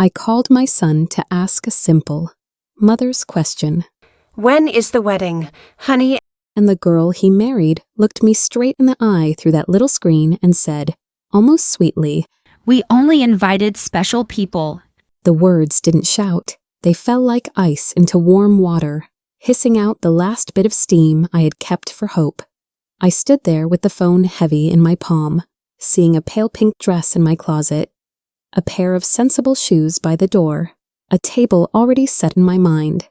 I called my son to ask a simple mother's question. When is the wedding, honey? And the girl he married looked me straight in the eye through that little screen and said, almost sweetly, "We only invited special people." The words didn't shout. They fell like ice into warm water, hissing out the last bit of steam I had kept for hope. I stood there with the phone heavy in my palm, seeing a pale pink dress in my closet, a pair of sensible shoes by the door, a table already set in my mind.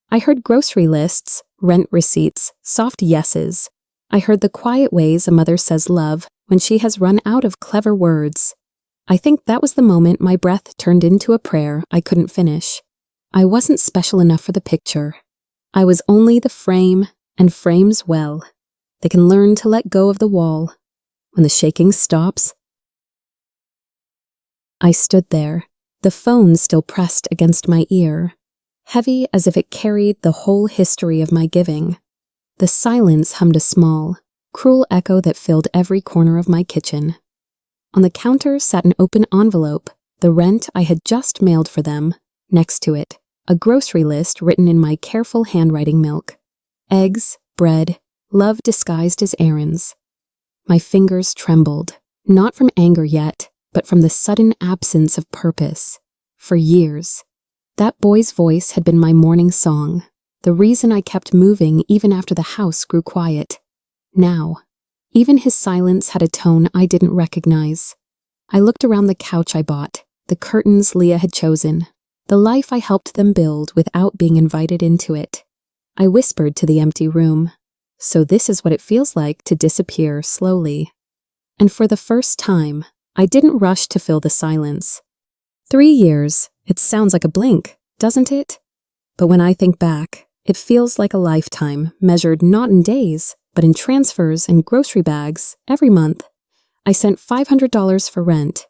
I heard grocery lists, rent receipts, soft yeses. I heard the quiet ways a mother says love when she has run out of clever words. I think that was the moment my breath turned into a prayer I couldn't finish. I wasn't special enough for the picture. I was only the frame, and frames well. They can learn to let go of the wall. When the shaking stops, I stood there, the phone still pressed against my ear, heavy as if it carried the whole history of my giving. The silence hummed a small, cruel echo that filled every corner of my kitchen. On the counter sat an open envelope, the rent I had just mailed for them. Next to it, a grocery list written in my careful handwriting milk. Eggs, bread, love disguised as errands. My fingers trembled, not from anger yet, but from the sudden absence of purpose. For years, that boy's voice had been my morning song, the reason I kept moving even after the house grew quiet. Now, even his silence had a tone I didn't recognize. I looked around the couch I bought, the curtains Leah had chosen, the life I helped them build without being invited into it. I whispered to the empty room, "So this is what it feels like to disappear slowly." And for the first time, I didn't rush to fill the silence. 3 years, it sounds like a blink, doesn't it? But when I think back, it feels like a lifetime, measured not in days, but in transfers and grocery bags every month. I sent $500 for rent,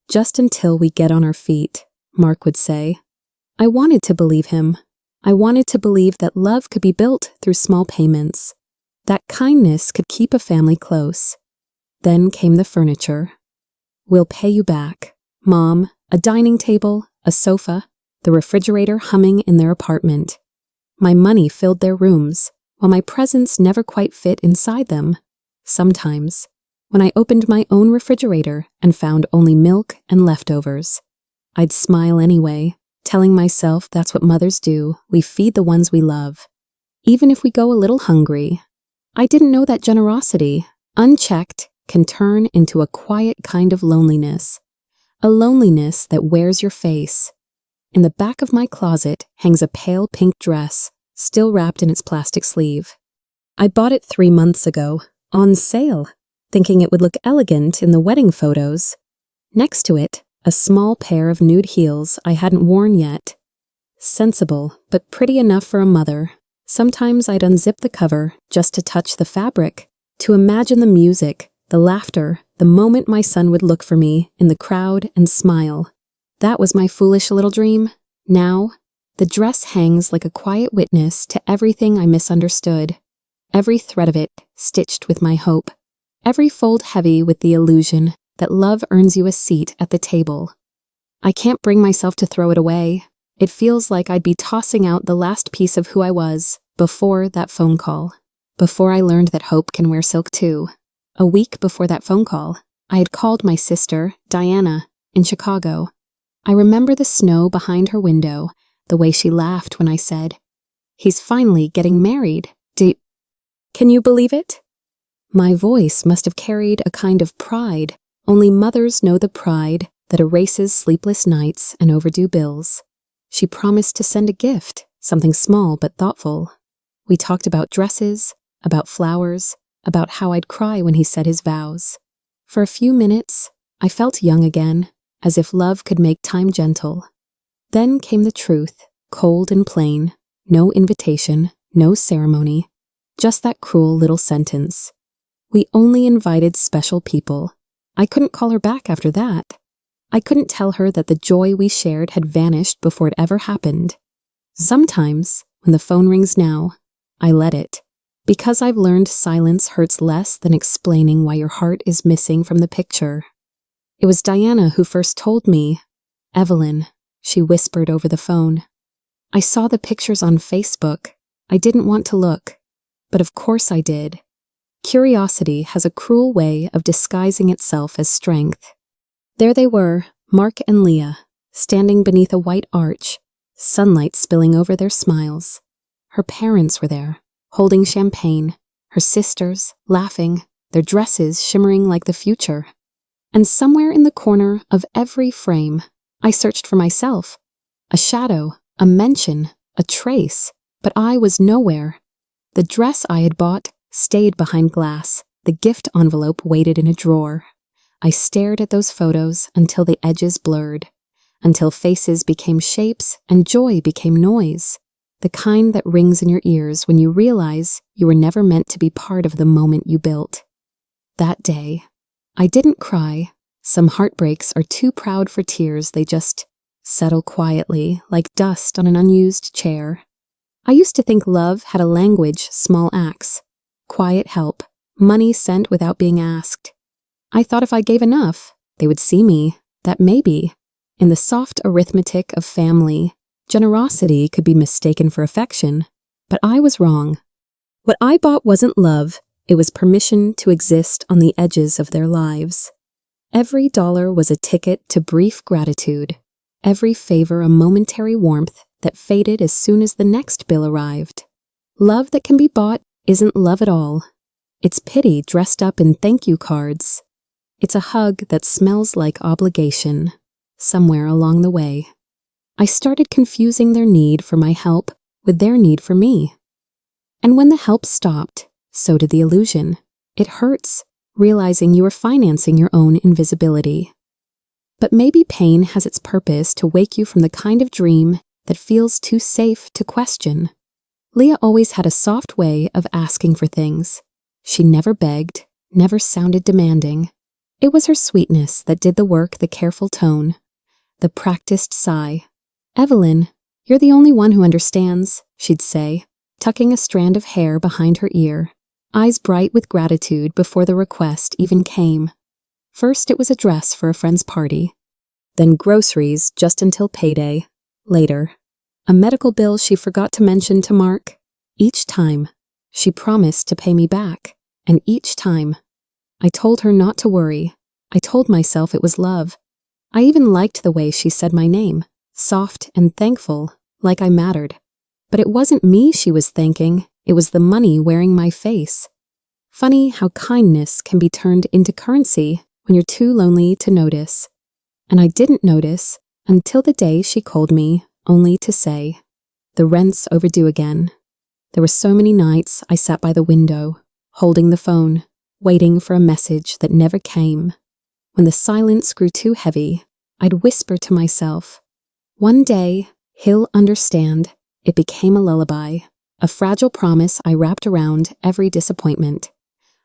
just until we get on our feet, Mark would say. I wanted to believe him. I wanted to believe that love could be built through small payments, that kindness could keep a family close. Then came the furniture. "We'll pay you back, Mom," a dining table, a sofa, the refrigerator humming in their apartment. My money filled their rooms, while my presence never quite fit inside them. Sometimes, when I opened my own refrigerator and found only milk and leftovers, I'd smile anyway, telling myself that's what mothers do, we feed the ones we love. Even if we go a little hungry, I didn't know that generosity, unchecked, can turn into a quiet kind of loneliness, a loneliness that wears your face. In the back of my closet hangs a pale pink dress, still wrapped in its plastic sleeve. I bought it 3 months ago, on sale, thinking it would look elegant in the wedding photos. Next to it, a small pair of nude heels I hadn't worn yet. Sensible, but pretty enough for a mother. Sometimes I'd unzip the cover just to touch the fabric, to imagine the music, the laughter, the moment my son would look for me in the crowd and smile. That was my foolish little dream. Now, the dress hangs like a quiet witness to everything I misunderstood. Every thread of it stitched with my hope. Every fold heavy with the illusion that love earns you a seat at the table. I can't bring myself to throw it away. It feels like I'd be tossing out the last piece of who I was before that phone call. Before I learned that hope can wear silk too. A week before that phone call, I had called my sister, Diana, in Chicago. I remember the snow behind her window, the way she laughed when I said, "He's finally getting married. Can you believe it?" My voice must have carried a kind of pride. Only mothers know the pride that erases sleepless nights and overdue bills. She promised to send a gift, something small but thoughtful. We talked about dresses, about flowers, about how I'd cry when he said his vows. For a few minutes, I felt young again, as if love could make time gentle. Then came the truth, cold and plain, no invitation, no ceremony, just that cruel little sentence. We only invited special people. I couldn't call her back after that. I couldn't tell her that the joy we shared had vanished before it ever happened. Sometimes, when the phone rings now, I let it, because I've learned silence hurts less than explaining why your heart is missing from the picture. It was Diana who first told me, "Evelyn, she whispered over the phone. I saw the pictures on Facebook. I didn't want to look, but of course I did. Curiosity has a cruel way of disguising itself as strength. There they were, Mark and Leah, standing beneath a white arch, sunlight spilling over their smiles. Her parents were there, holding champagne, her sisters, laughing, their dresses shimmering like the future. And somewhere in the corner of every frame, I searched for myself. A shadow, a mention, a trace, but I was nowhere. The dress I had bought stayed behind glass. The gift envelope waited in a drawer. I stared at those photos until the edges blurred, until faces became shapes and joy became noise, the kind that rings in your ears when you realize you were never meant to be part of the moment you built. That day, I didn't cry. Some heartbreaks are too proud for tears, they just settle quietly like dust on an unused chair. I used to think love had a language, small acts, quiet help, money sent without being asked. I thought if I gave enough, they would see me, that maybe, in the soft arithmetic of family, generosity could be mistaken for affection. But I was wrong. What I bought wasn't love, it was permission to exist on the edges of their lives. Every dollar was a ticket to brief gratitude, every favor a momentary warmth that faded as soon as the next bill arrived. Love that can be bought isn't love at all. It's pity dressed up in thank you cards. It's a hug that smells like obligation, somewhere along the way. I started confusing their need for my help with their need for me. And when the help stopped, so did the illusion. It hurts, realizing you are financing your own invisibility. But maybe pain has its purpose to wake you from the kind of dream that feels too safe to question. Leah always had a soft way of asking for things. She never begged, never sounded demanding. It was her sweetness that did the work, the careful tone, the practiced sigh. "Evelyn, you're the only one who understands," she'd say, tucking a strand of hair behind her ear, eyes bright with gratitude before the request even came. First it was a dress for a friend's party, then groceries just until payday. Later, a medical bill she forgot to mention to Mark. Each time, she promised to pay me back, and each time, I told her not to worry. I told myself it was love. I even liked the way she said my name, soft and thankful, like I mattered. But it wasn't me she was thanking, it was the money wearing my face. Funny how kindness can be turned into currency when you're too lonely to notice. And I didn't notice until the day she called me, only to say, "The rent's overdue again." There were so many nights I sat by the window, holding the phone, waiting for a message that never came. When the silence grew too heavy, I'd whisper to myself, "One day, he'll understand." It became a lullaby, a fragile promise I wrapped around every disappointment.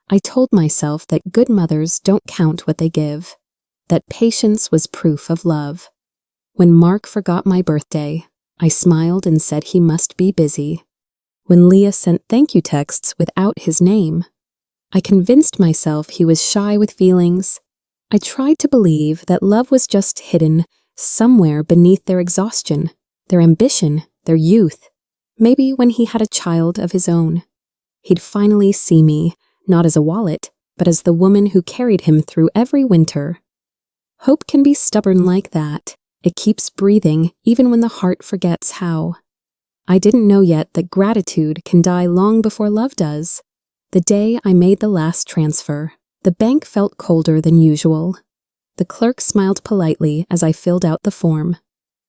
I told myself that good mothers don't count what they give, that patience was proof of love. When Mark forgot my birthday, I smiled and said he must be busy. When Leah sent thank you texts without his name, I convinced myself he was shy with feelings. I tried to believe that love was just hidden somewhere beneath their exhaustion, their ambition, their youth. Maybe when he had a child of his own, he'd finally see me, not as a wallet, but as the woman who carried him through every winter. Hope can be stubborn like that. It keeps breathing even when the heart forgets how. I didn't know yet that gratitude can die long before love does. The day I made the last transfer, the bank felt colder than usual. The clerk smiled politely as I filled out the form.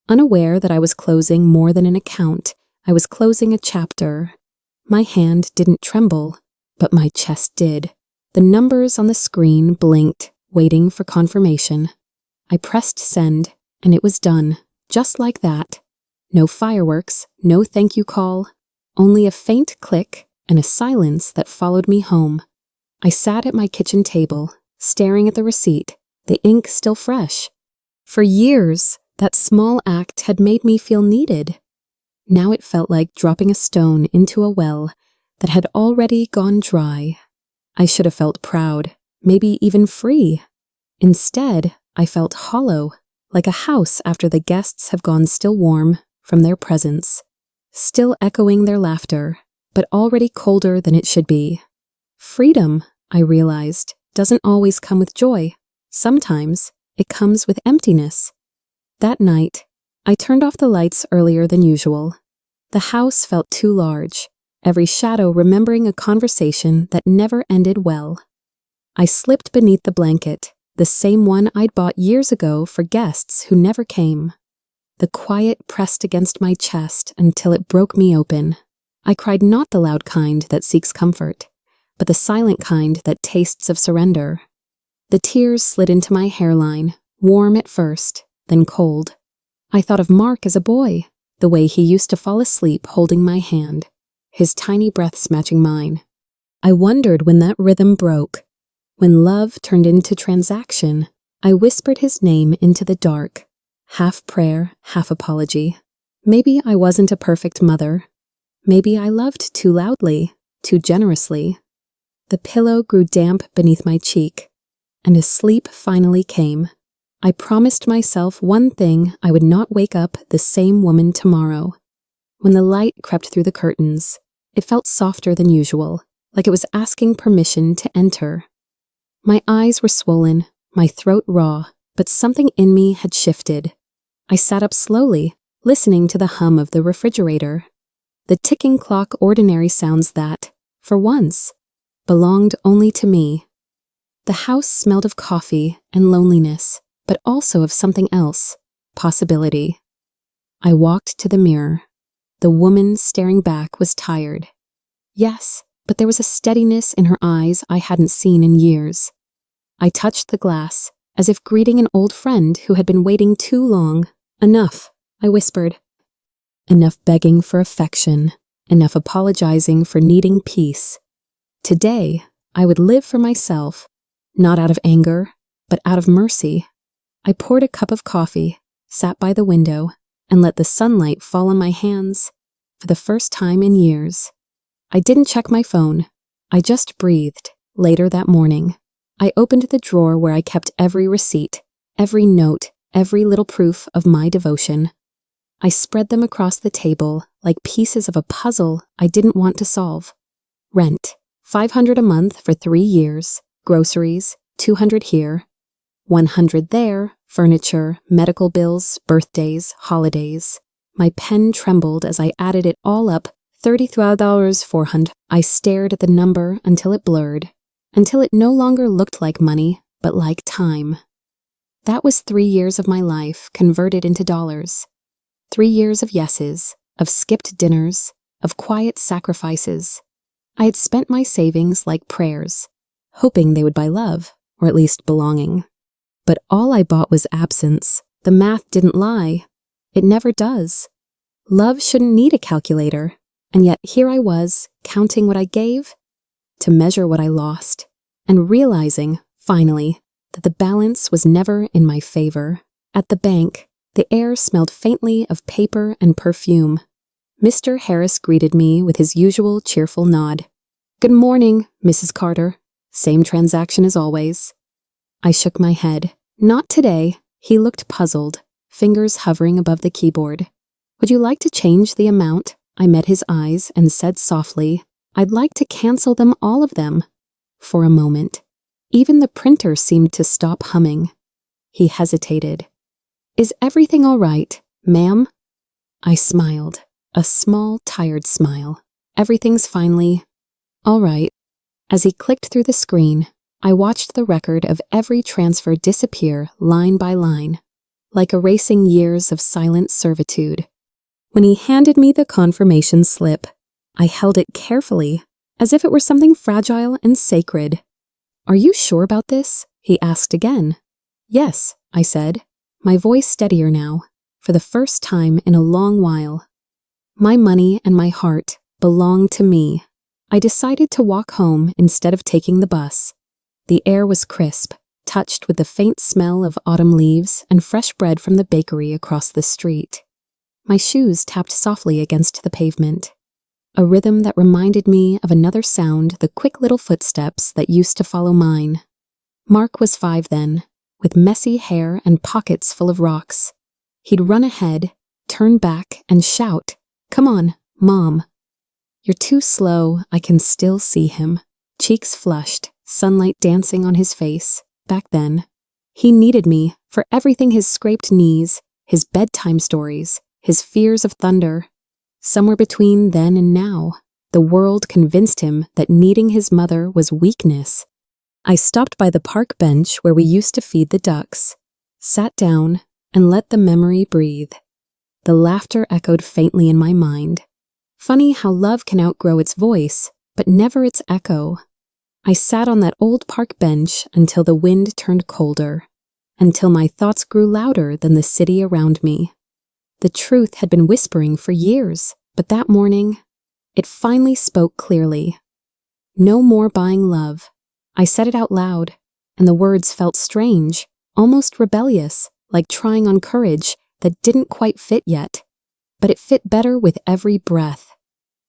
Unaware that I was closing more than an account, I was closing a chapter. My hand didn't tremble, but my chest did. The numbers on the screen blinked, waiting for confirmation. I pressed send, and it was done, just like that. No fireworks, no thank you call, only a faint click and a silence that followed me home. I sat at my kitchen table, staring at the receipt, the ink still fresh. For years, that small act had made me feel needed. Now it felt like dropping a stone into a well that had already gone dry. I should have felt proud, maybe even free. Instead, I felt hollow, like a house after the guests have gone, still warm from their presence, still echoing their laughter, but already colder than it should be. Freedom, I realized, doesn't always come with joy. Sometimes it comes with emptiness. That night, I turned off the lights earlier than usual. The house felt too large, every shadow remembering a conversation that never ended well. I slipped beneath the blanket, the same one I'd bought years ago for guests who never came. The quiet pressed against my chest until it broke me open. I cried, not the loud kind that seeks comfort, but the silent kind that tastes of surrender. The tears slid into my hairline, warm at first, then cold. I thought of Mark as a boy, the way he used to fall asleep holding my hand, his tiny breaths matching mine. I wondered when that rhythm broke. When love turned into transaction, I whispered his name into the dark, half prayer, half apology. Maybe I wasn't a perfect mother. Maybe I loved too loudly, too generously. The pillow grew damp beneath my cheek, and as sleep finally came, I promised myself one thing: I would not wake up the same woman tomorrow. When the light crept through the curtains, it felt softer than usual, like it was asking permission to enter. My eyes were swollen, my throat raw, but something in me had shifted. I sat up slowly, listening to the hum of the refrigerator, the ticking clock, ordinary sounds that, for once, belonged only to me. The house smelled of coffee and loneliness, but also of something else, possibility. I walked to the mirror. The woman staring back was tired. Yes, but there was a steadiness in her eyes I hadn't seen in years. I touched the glass, as if greeting an old friend who had been waiting too long. Enough, I whispered. Enough begging for affection, enough apologizing for needing peace. Today, I would live for myself, not out of anger, but out of mercy. I poured a cup of coffee, sat by the window, and let the sunlight fall on my hands. For the first time in years, I didn't check my phone. I just breathed. Later that morning, I opened the drawer where I kept every receipt, every note, every little proof of my devotion. I spread them across the table like pieces of a puzzle I didn't want to solve. Rent, $500 a month for 3 years. Groceries, $200 here. $100 there. Furniture, medical bills, birthdays, holidays. My pen trembled as I added it all up. $33,400. I stared at the number until it blurred, until it no longer looked like money, but like time. That was 3 years of my life converted into dollars. 3 years of yeses, of skipped dinners, of quiet sacrifices. I had spent my savings like prayers, hoping they would buy love, or at least belonging. But all I bought was absence. The math didn't lie. It never does. Love shouldn't need a calculator, and yet here I was, counting what I gave to measure what I lost, and realizing, finally, that the balance was never in my favor. At the bank, the air smelled faintly of paper and perfume. Mr. Harris greeted me with his usual cheerful nod. "Good morning, Mrs. Carter. Same transaction as always." I shook my head. "Not today." He looked puzzled, fingers hovering above the keyboard. "Would you like to change the amount?" I met his eyes and said softly, "I'd like to cancel them, all of them." For a moment, even the printer seemed to stop humming. He hesitated. "Is everything all right, ma'am?" I smiled, a small, tired smile. "Everything's finally all right." As he clicked through the screen, I watched the record of every transfer disappear line by line, like erasing years of silent servitude. When he handed me the confirmation slip, I held it carefully, as if it were something fragile and sacred. "Are you sure about this?" he asked again. "Yes," I said, my voice steadier now, for the first time in a long while. My money and my heart belonged to me. I decided to walk home instead of taking the bus. The air was crisp, touched with the faint smell of autumn leaves and fresh bread from the bakery across the street. My shoes tapped softly against the pavement, a rhythm that reminded me of another sound, the quick little footsteps that used to follow mine. Mark was 5 then, with messy hair and pockets full of rocks. He'd run ahead, turn back, and shout, "Come on, Mom." "You're too slow," I can still see him. Cheeks flushed, sunlight dancing on his face. Back then, he needed me for everything: his scraped knees, his bedtime stories, his fears of thunder. Somewhere between then and now, the world convinced him that needing his mother was weakness. I stopped by the park bench where we used to feed the ducks, sat down, and let the memory breathe. The laughter echoed faintly in my mind. Funny how love can outgrow its voice, but never its echo. I sat on that old park bench until the wind turned colder, until my thoughts grew louder than the city around me. The truth had been whispering for years, but that morning, it finally spoke clearly. No more buying love. I said it out loud, and the words felt strange, almost rebellious, like trying on courage that didn't quite fit yet. But it fit better with every breath.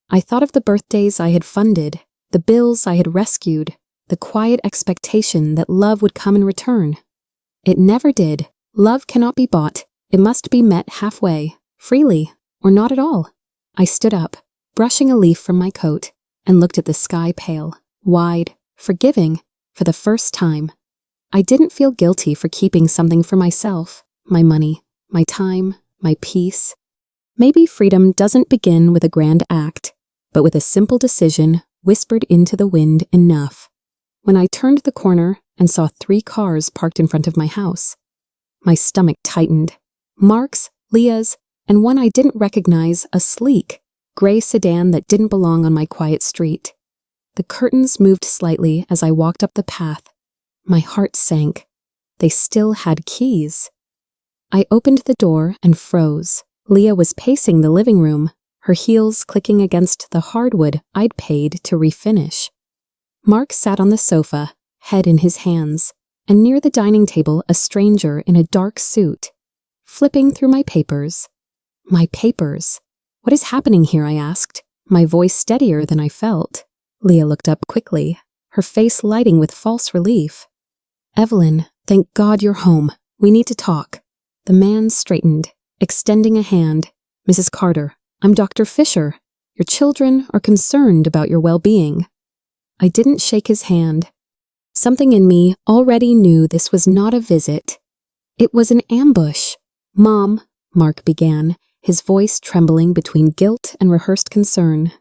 I thought of the birthdays I had funded, the bills I had rescued, the quiet expectation that love would come in return. It never did. Love cannot be bought. It must be met halfway, freely, or not at all. I stood up, brushing a leaf from my coat, and looked at the sky pale, wide, forgiving, for the first time. I didn't feel guilty for keeping something for myself, my money, my time, my peace. Maybe freedom doesn't begin with a grand act, but with a simple decision whispered into the wind enough. When I turned the corner and saw 3 cars parked in front of my house, my stomach tightened. Mark's, Leah's, and one I didn't recognize, a sleek, gray sedan that didn't belong on my quiet street. The curtains moved slightly as I walked up the path. My heart sank. They still had keys. I opened the door and froze. Leah was pacing the living room, her heels clicking against the hardwood I'd paid to refinish. Mark sat on the sofa, head in his hands, and near the dining table a stranger in a dark suit. Flipping through my papers. My papers. "What is happening here?" I asked, my voice steadier than I felt. Leah looked up quickly, her face lighting with false relief. "Evelyn, thank God you're home. We need to talk." The man straightened, extending a hand. "Mrs. Carter, I'm Dr. Fisher. Your children are concerned about your well-being." I didn't shake his hand. Something in me already knew this was not a visit. It was an ambush. "Mom," Mark began, his voice trembling between guilt and rehearsed concern.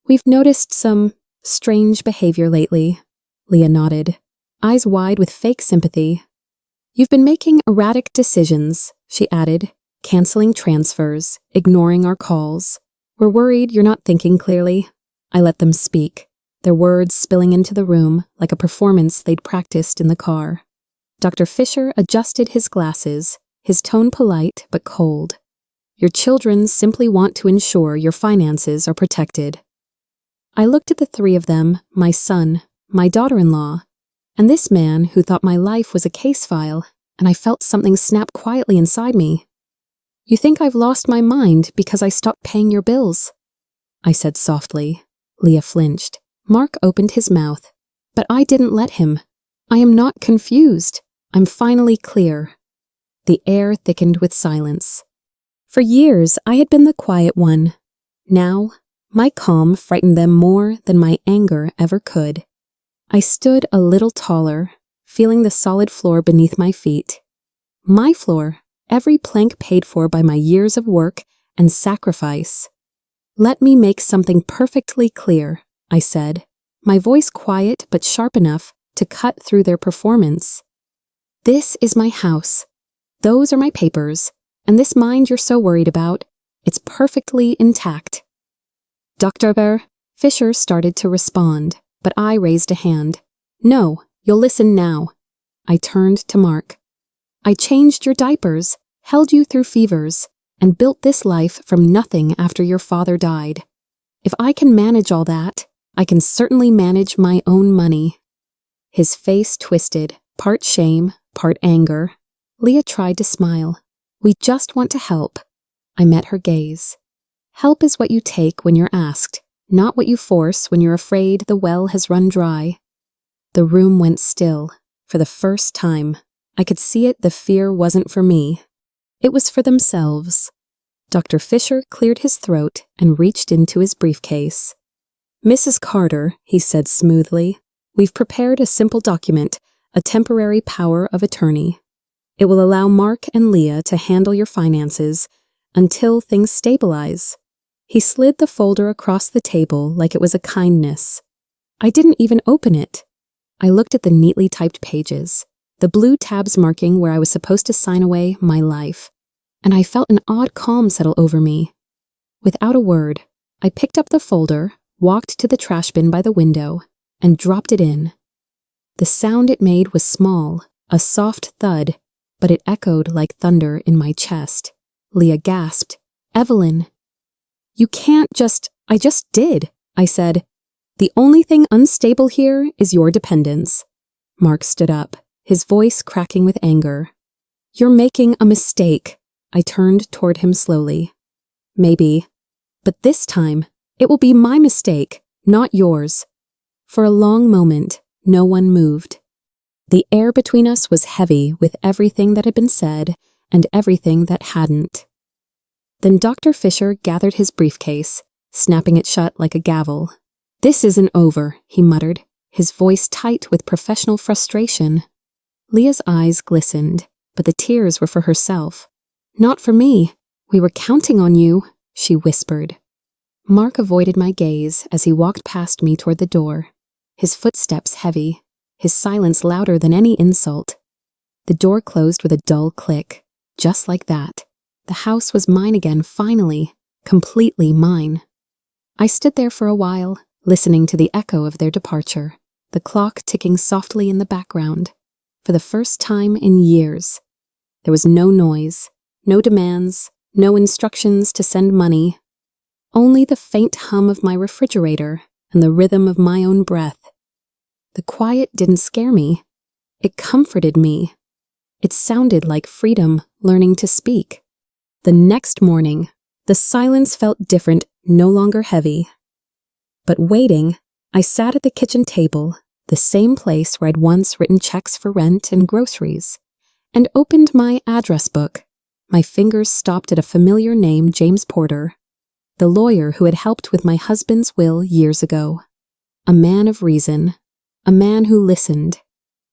"We've noticed some strange behavior lately." Leah nodded, eyes wide with fake sympathy. "You've been making erratic decisions," she added, canceling transfers, ignoring our calls. "We're worried you're not thinking clearly." I let them speak, their words spilling into the room like a performance they'd practiced in the car. Dr. Fisher adjusted his glasses, his tone polite but cold. "Your children simply want to ensure your finances are protected." I looked at the 3 of them, my son, my daughter-in-law, and this man who thought my life was a case file, and I felt something snap quietly inside me. "You think I've lost my mind because I stopped paying your bills?" I said softly. Leah flinched. Mark opened his mouth, but I didn't let him. "I am not confused. I'm finally clear." The air thickened with silence. For years, I had been the quiet one. Now, my calm frightened them more than my anger ever could. I stood a little taller, feeling the solid floor beneath my feet. My floor, every plank paid for by my years of work and sacrifice. "Let me make something perfectly clear," I said, my voice quiet but sharp enough to cut through their performance. "This is my house. Those are my papers, and this mind you're so worried about, it's perfectly intact." "Dr. Fisher started to respond, but I raised a hand. "No, you'll listen now." I turned to Mark. "I changed your diapers, held you through fevers, and built this life from nothing after your father died. If I can manage all that, I can certainly manage my own money." His face twisted, part shame, part anger. Leah tried to smile. "We just want to help." I met her gaze. "Help is what you take when you're asked, not what you force when you're afraid the well has run dry." The room went still, for the first time. I could see it, the fear wasn't for me. It was for themselves. Dr. Fisher cleared his throat and reached into his briefcase. "Mrs. Carter," he said smoothly, "we've prepared a simple document, a temporary power of attorney. It will allow Mark and Leah to handle your finances until things stabilize." He slid the folder across the table like it was a kindness. I didn't even open it. I looked at the neatly typed pages, the blue tabs marking where I was supposed to sign away my life, and I felt an odd calm settle over me. Without a word, I picked up the folder, walked to the trash bin by the window, and dropped it in. The sound it made was small, a soft thud, but it echoed like thunder in my chest. Leah gasped, "Evelyn." "You can't just—" "I just did," I said. "The only thing unstable here is your dependence." Mark stood up, his voice cracking with anger. "You're making a mistake." I turned toward him slowly. "Maybe, but this time, it will be my mistake, not yours." For a long moment, no one moved. The air between us was heavy with everything that had been said and everything that hadn't. Then Dr. Fisher gathered his briefcase, snapping it shut like a gavel. "This isn't over," he muttered, his voice tight with professional frustration. Leah's eyes glistened, but the tears were for herself. "Not for me. We were counting on you," she whispered. Mark avoided my gaze as he walked past me toward the door, his footsteps heavy, his silence louder than any insult. The door closed with a dull click. Just like that. The house was mine again, finally, completely mine. I stood there for a while, listening to the echo of their departure, the clock ticking softly in the background. For the first time in years. There was no noise, no demands, no instructions to send money. Only the faint hum of my refrigerator and the rhythm of my own breath. The quiet didn't scare me. It comforted me. It sounded like freedom learning to speak. The next morning, the silence felt different, no longer heavy. But waiting, I sat at the kitchen table, the same place where I'd once written checks for rent and groceries, and opened my address book. My fingers stopped at a familiar name, James Porter, the lawyer who had helped with my husband's will years ago. A man of reason, a man who listened.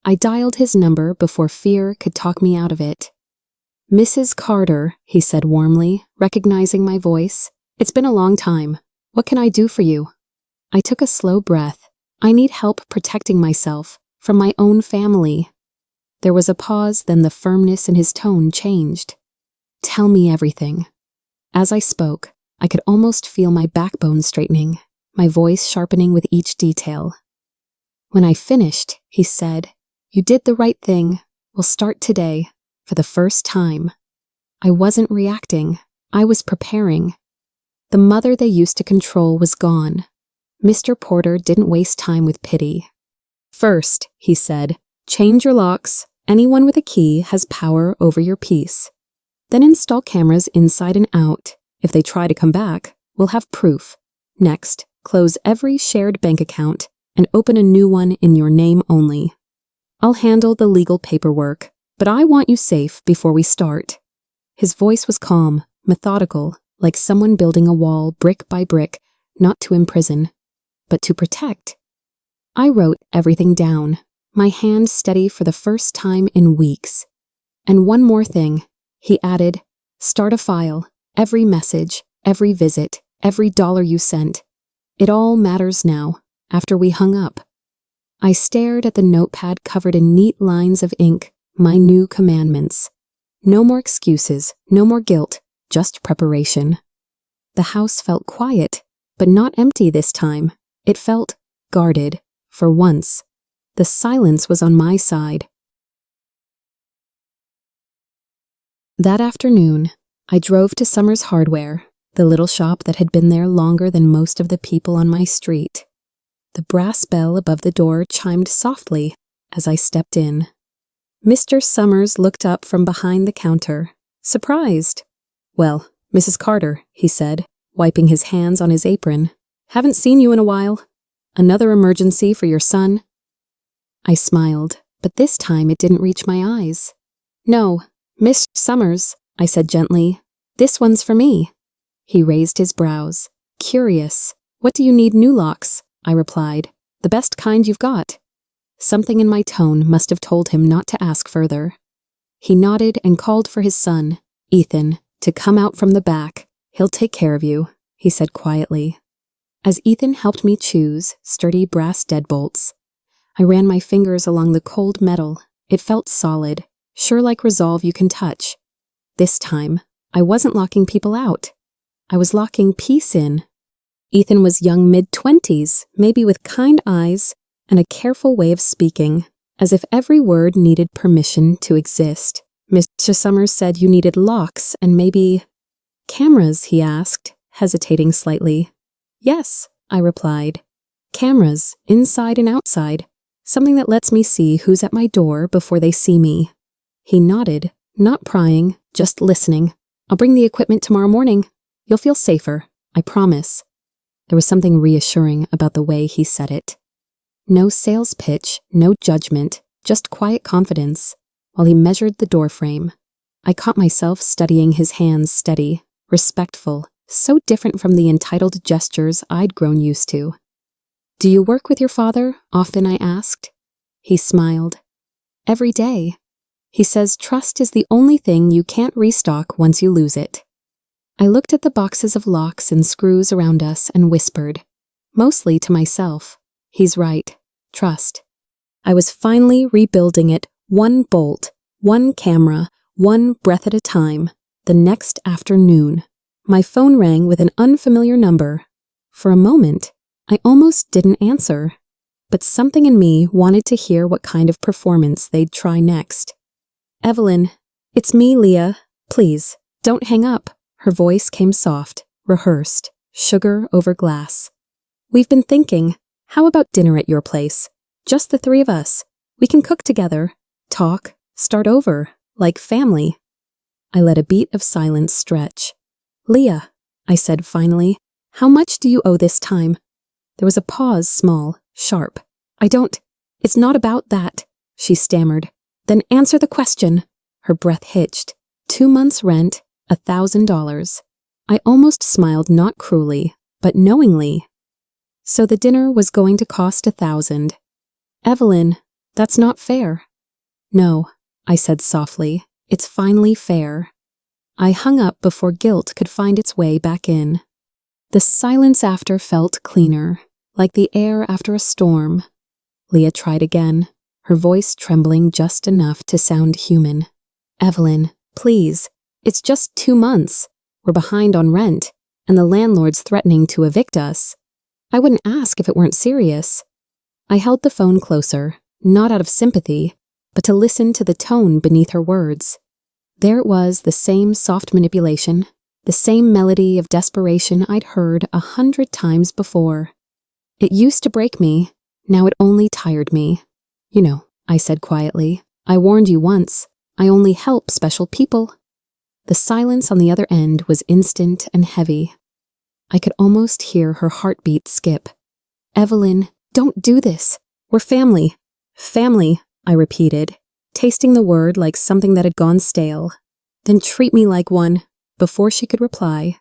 I dialed his number before fear could talk me out of it. "Mrs. Carter," he said warmly, recognizing my voice. "It's been a long time. What can I do for you?" I took a slow breath. I need help protecting myself from my own family. There was a pause, then the firmness in his tone changed. "Tell me everything." As I spoke, I could almost feel my backbone straightening, my voice sharpening with each detail. When I finished, he said, "You did the right thing. We'll start today." For the first time. I wasn't reacting. I was preparing. The mother they used to control was gone. Mr. Porter didn't waste time with pity. "First," he said, "change your locks. Anyone with a key has power over your peace. Then install cameras inside and out. If they try to come back, we'll have proof. Next, close every shared bank account and open a new one in your name only. I'll handle the legal paperwork. But I want you safe before we start." His voice was calm, methodical, like someone building a wall brick by brick, not to imprison, but to protect. I wrote everything down, my hand steady for the first time in weeks. "And one more thing," he added, "start a file, every message, every visit, every dollar you sent. It all matters now, after we hung up." I stared at the notepad covered in neat lines of ink. My new commandments. No more excuses, no more guilt, just preparation. The house felt quiet, but not empty this time. It felt guarded, for once. The silence was on my side. That afternoon, I drove to Summers Hardware, the little shop that had been there longer than most of the people on my street. The brass bell above the door chimed softly as I stepped in. Mr. Summers looked up from behind the counter, surprised. "Well, Mrs. Carter," he said, wiping his hands on his apron. "Haven't seen you in a while. Another emergency for your son?" I smiled, but this time it didn't reach my eyes. "No, Miss Summers," I said gently. "This one's for me." He raised his brows. "Curious. What do you need new locks?" I replied. "The best kind you've got." Something in my tone must have told him not to ask further. He nodded and called for his son, Ethan, to come out from the back. "He'll take care of you," he said quietly. As Ethan helped me choose sturdy brass deadbolts, I ran my fingers along the cold metal. It felt solid, sure like resolve you can touch. This time, I wasn't locking people out. I was locking peace in. Ethan was young mid-20s, maybe with kind eyes and a careful way of speaking, as if every word needed permission to exist. "Mr. Summers said you needed locks and maybe cameras," he asked, hesitating slightly. "Yes," I replied. "Cameras, inside and outside. Something that lets me see who's at my door before they see me." He nodded, not prying, just listening. "I'll bring the equipment tomorrow morning. You'll feel safer, I promise." There was something reassuring about the way he said it. No sales pitch, no judgment, just quiet confidence, while he measured the doorframe. I caught myself studying his hands steady, respectful, so different from the entitled gestures I'd grown used to. "Do you work with your father often?" I asked. He smiled. "Every day. He says trust is the only thing you can't restock once you lose it." I looked at the boxes of locks and screws around us and whispered, mostly to myself, "He's right. Trust." I was finally rebuilding it, one bolt, one camera, one breath at a time, the next afternoon. My phone rang with an unfamiliar number. For a moment, I almost didn't answer, but something in me wanted to hear what kind of performance they'd try next. "Evelyn, it's me, Leah. Please, don't hang up." Her voice came soft, rehearsed, sugar over glass. "We've been thinking, how about dinner at your place? Just the three of us. We can cook together, talk, start over, like family." I let a beat of silence stretch. "Leah," I said finally, "how much do you owe this time?" There was a pause, small, sharp. It's not about that," she stammered. "Then answer the question." Her breath hitched. 2 months' rent, $1,000. I almost smiled, not cruelly, but knowingly. So the dinner was going to cost $1,000. "Evelyn, that's not fair." "No," I said softly, "it's finally fair." I hung up before guilt could find its way back in. The silence after felt cleaner, like the air after a storm. Leah tried again, her voice trembling just enough to sound human. "Evelyn, please, it's just 2 months. We're behind on rent, and the landlord's threatening to evict us. I wouldn't ask if it weren't serious." I held the phone closer, not out of sympathy, but to listen to the tone beneath her words. There it was, the same soft manipulation, the same melody of desperation I'd heard 100 times before. "It used to break me, now it only tired me. You know," I said quietly, "I warned you once. I only help special people." The silence on the other end was instant and heavy. I could almost hear her heartbeat skip. "Evelyn, don't do this. We're family." "Family," I repeated, tasting the word like something that had gone stale. "Then treat me like one." Before she could reply,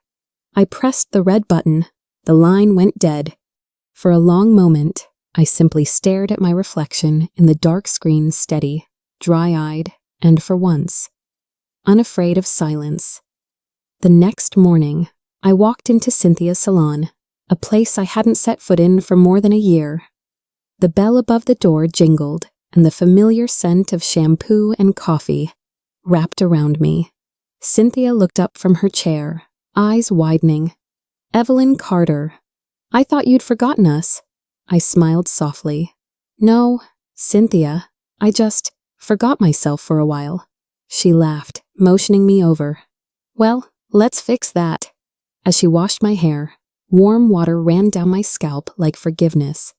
I pressed the red button. The line went dead. For a long moment, I simply stared at my reflection in the dark screen, steady, dry-eyed, and for once, unafraid of silence. The next morning, I walked into Cynthia's salon, a place I hadn't set foot in for more than a year. The bell above the door jingled, and the familiar scent of shampoo and coffee wrapped around me. Cynthia looked up from her chair, eyes widening. "Evelyn Carter, I thought you'd forgotten us." I smiled softly. "No, Cynthia, I just forgot myself for a while." She laughed, motioning me over. "Well, let's fix that." As she washed my hair, warm water ran down my scalp like forgiveness.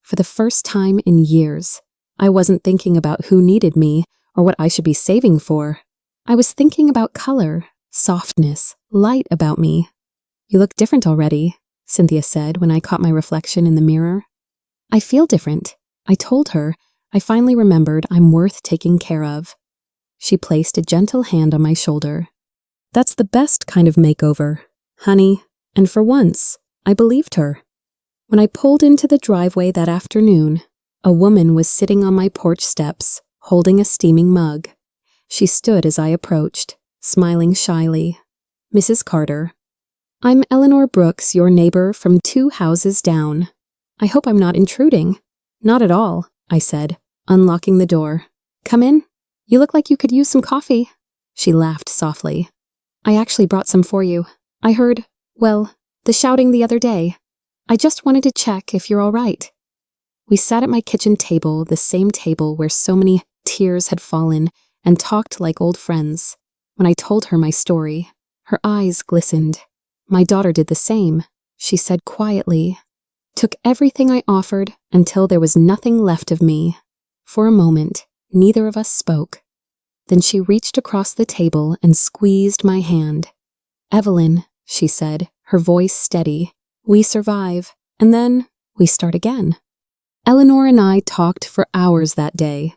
For the first time in years, I wasn't thinking about who needed me or what I should be saving for. I was thinking about color, softness, light about me. "You look different already," Cynthia said when I caught my reflection in the mirror. "I feel different," I told her, I finally remembered I'm worth taking care of. She placed a gentle hand on my shoulder. That's the best kind of makeover, honey, and for once, I believed her. When I pulled into the driveway that afternoon, a woman was sitting on my porch steps, holding a steaming mug. She stood as I approached, smiling shyly. Mrs. Carter. I'm Eleanor Brooks, your neighbor from 2 houses down. I hope I'm not intruding. Not at all, I said, unlocking the door. Come in. You look like you could use some coffee. She laughed softly. I actually brought some for you. I heard, well, the shouting the other day. I just wanted to check if you're all right. We sat at my kitchen table, the same table where so many tears had fallen, and talked like old friends. When I told her my story, her eyes glistened. My daughter did the same, she said quietly. Took everything I offered until there was nothing left of me. For a moment, neither of us spoke. Then she reached across the table and squeezed my hand. Evelyn, she said, her voice steady, we survive, and then we start again. Eleanor and I talked for hours that day.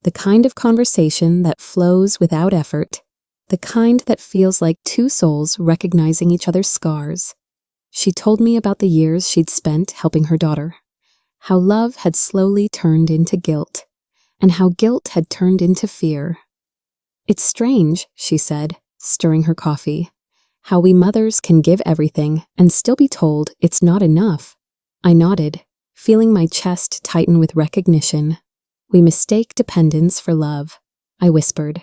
The kind of conversation that flows without effort. The kind that feels like 2 souls recognizing each other's scars. She told me about the years she'd spent helping her daughter. How love had slowly turned into guilt. And how guilt had turned into fear. It's strange, she said, stirring her coffee, how we mothers can give everything and still be told it's not enough. I nodded, feeling my chest tighten with recognition. We mistake dependence for love, I whispered.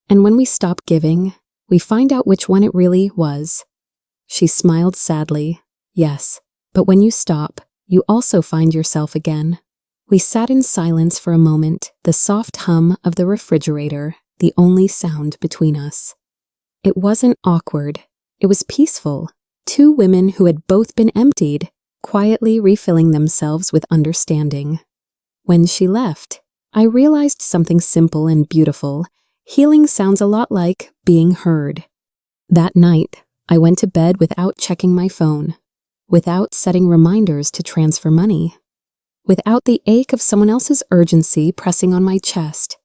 And when we stop giving, we find out which one it really was. She smiled sadly. Yes, but when you stop, you also find yourself again. We sat in silence for a moment, the soft hum of the refrigerator, the only sound between us. It wasn't awkward. It was peaceful. 2 women who had both been emptied, quietly refilling themselves with understanding. When she left, I realized something simple and beautiful. Healing sounds a lot like being heard. That night, I went to bed without checking my phone, without setting reminders to transfer money, without the ache of someone else's urgency pressing on my chest.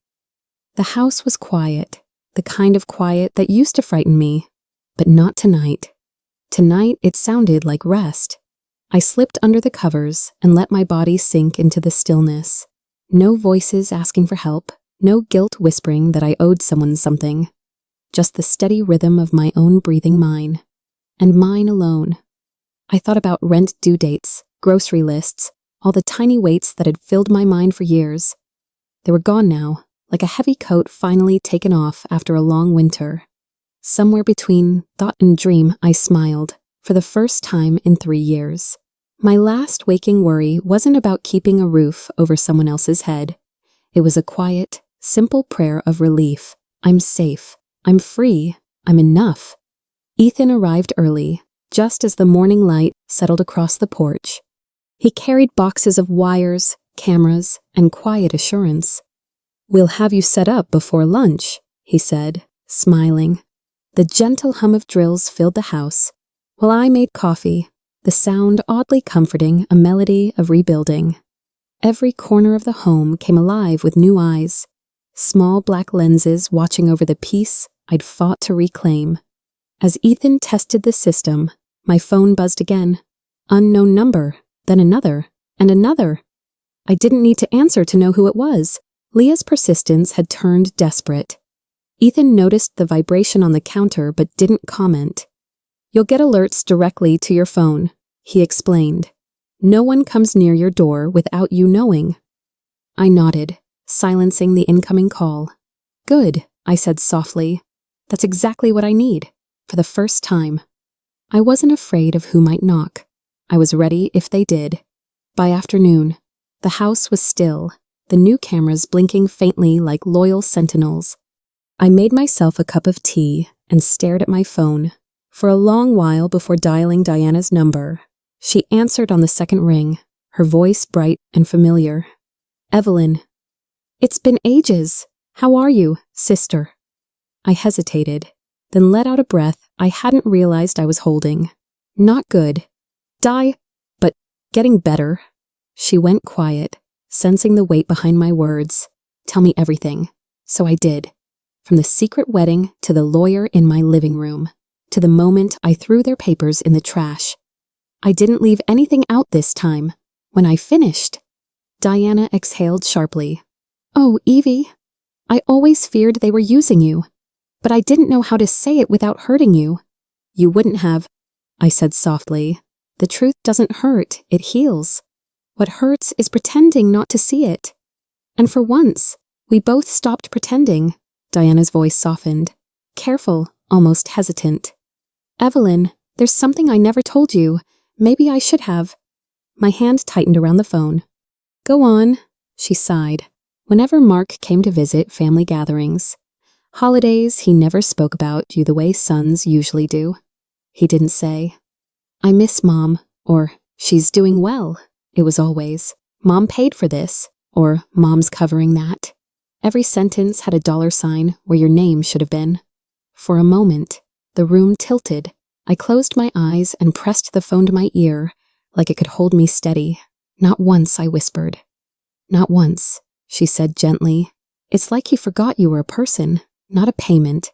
The house was quiet, the kind of quiet that used to frighten me, but not tonight. Tonight, it sounded like rest. I slipped under the covers and let my body sink into the stillness. No voices asking for help, no guilt whispering that I owed someone something. Just the steady rhythm of my own breathing mine. And mine alone. I thought about rent due dates, grocery lists, all the tiny weights that had filled my mind for years. They were gone now, like a heavy coat finally taken off after a long winter. Somewhere between thought and dream, I smiled, for the first time in 3 years. My last waking worry wasn't about keeping a roof over someone else's head. It was a quiet, simple prayer of relief. I'm safe. I'm free. I'm enough. Ethan arrived early, just as the morning light settled across the porch. He carried boxes of wires, cameras, and quiet assurance. We'll have you set up before lunch, he said, smiling. The gentle hum of drills filled the house, while I made coffee, the sound oddly comforting, a melody of rebuilding. Every corner of the home came alive with new eyes, small black lenses watching over the peace I'd fought to reclaim. As Ethan tested the system, my phone buzzed again. Unknown number, then another, and another. I didn't need to answer to know who it was. Leah's persistence had turned desperate. Ethan noticed the vibration on the counter but didn't comment. You'll get alerts directly to your phone, he explained. No one comes near your door without you knowing. I nodded, silencing the incoming call. Good, I said softly. That's exactly what I need, for the first time. I wasn't afraid of who might knock. I was ready if they did. By afternoon, the house was still, the new cameras blinking faintly like loyal sentinels. I made myself a cup of tea and stared at my phone. For a long while before dialing Diana's number, she answered on the second ring, her voice bright and familiar. Evelyn. It's been ages. How are you, sister? I hesitated, then let out a breath I hadn't realized I was holding. Not good. But getting better. She went quiet, sensing the weight behind my words. Tell me everything. So I did. From the secret wedding to the lawyer in my living room, to the moment I threw their papers in the trash. I didn't leave anything out this time. When I finished, Diana exhaled sharply. Oh, Evie, I always feared they were using you, but I didn't know how to say it without hurting you. You wouldn't have, I said softly. The truth doesn't hurt, it heals. What hurts is pretending not to see it. And for once, we both stopped pretending. Diana's voice softened. Careful, almost hesitant. Evelyn, there's something I never told you. Maybe I should have. My hand tightened around the phone. Go on, she sighed. Whenever Mark came to visit family gatherings, holidays he never spoke about you the way sons usually do. He didn't say, I miss Mom, or she's doing well. It was always, Mom paid for this, or Mom's covering that. Every sentence had a $sign where your name should have been. For a moment, the room tilted. I closed my eyes and pressed the phone to my ear like it could hold me steady. Not once, I whispered. Not once, she said gently. It's like he forgot you were a person, not a payment.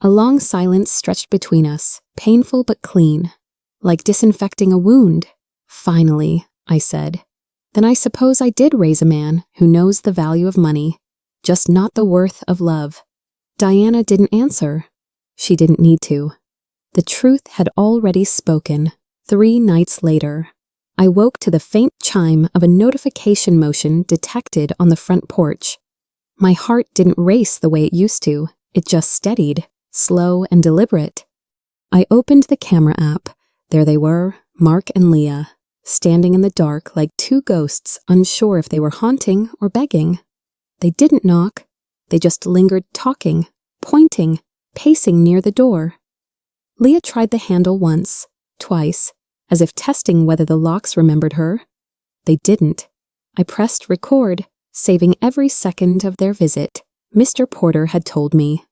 A long silence stretched between us, painful but clean, like disinfecting a wound. Finally, I said. Then I suppose I did raise a man who knows the value of money, just not the worth of love. Diana didn't answer. She didn't need to. The truth had already spoken. 3 nights later, I woke to the faint chime of a notification motion detected on the front porch. My heart didn't race the way it used to. It just steadied, slow and deliberate. I opened the camera app. There they were, Mark and Leah, standing in the dark like 2 ghosts, unsure if they were haunting or begging. They didn't knock. They just lingered talking, pointing, pacing near the door. Leah tried the handle once, twice, as if testing whether the locks remembered her. They didn't. I pressed record, saving every second of their visit. Mr. Porter had told me.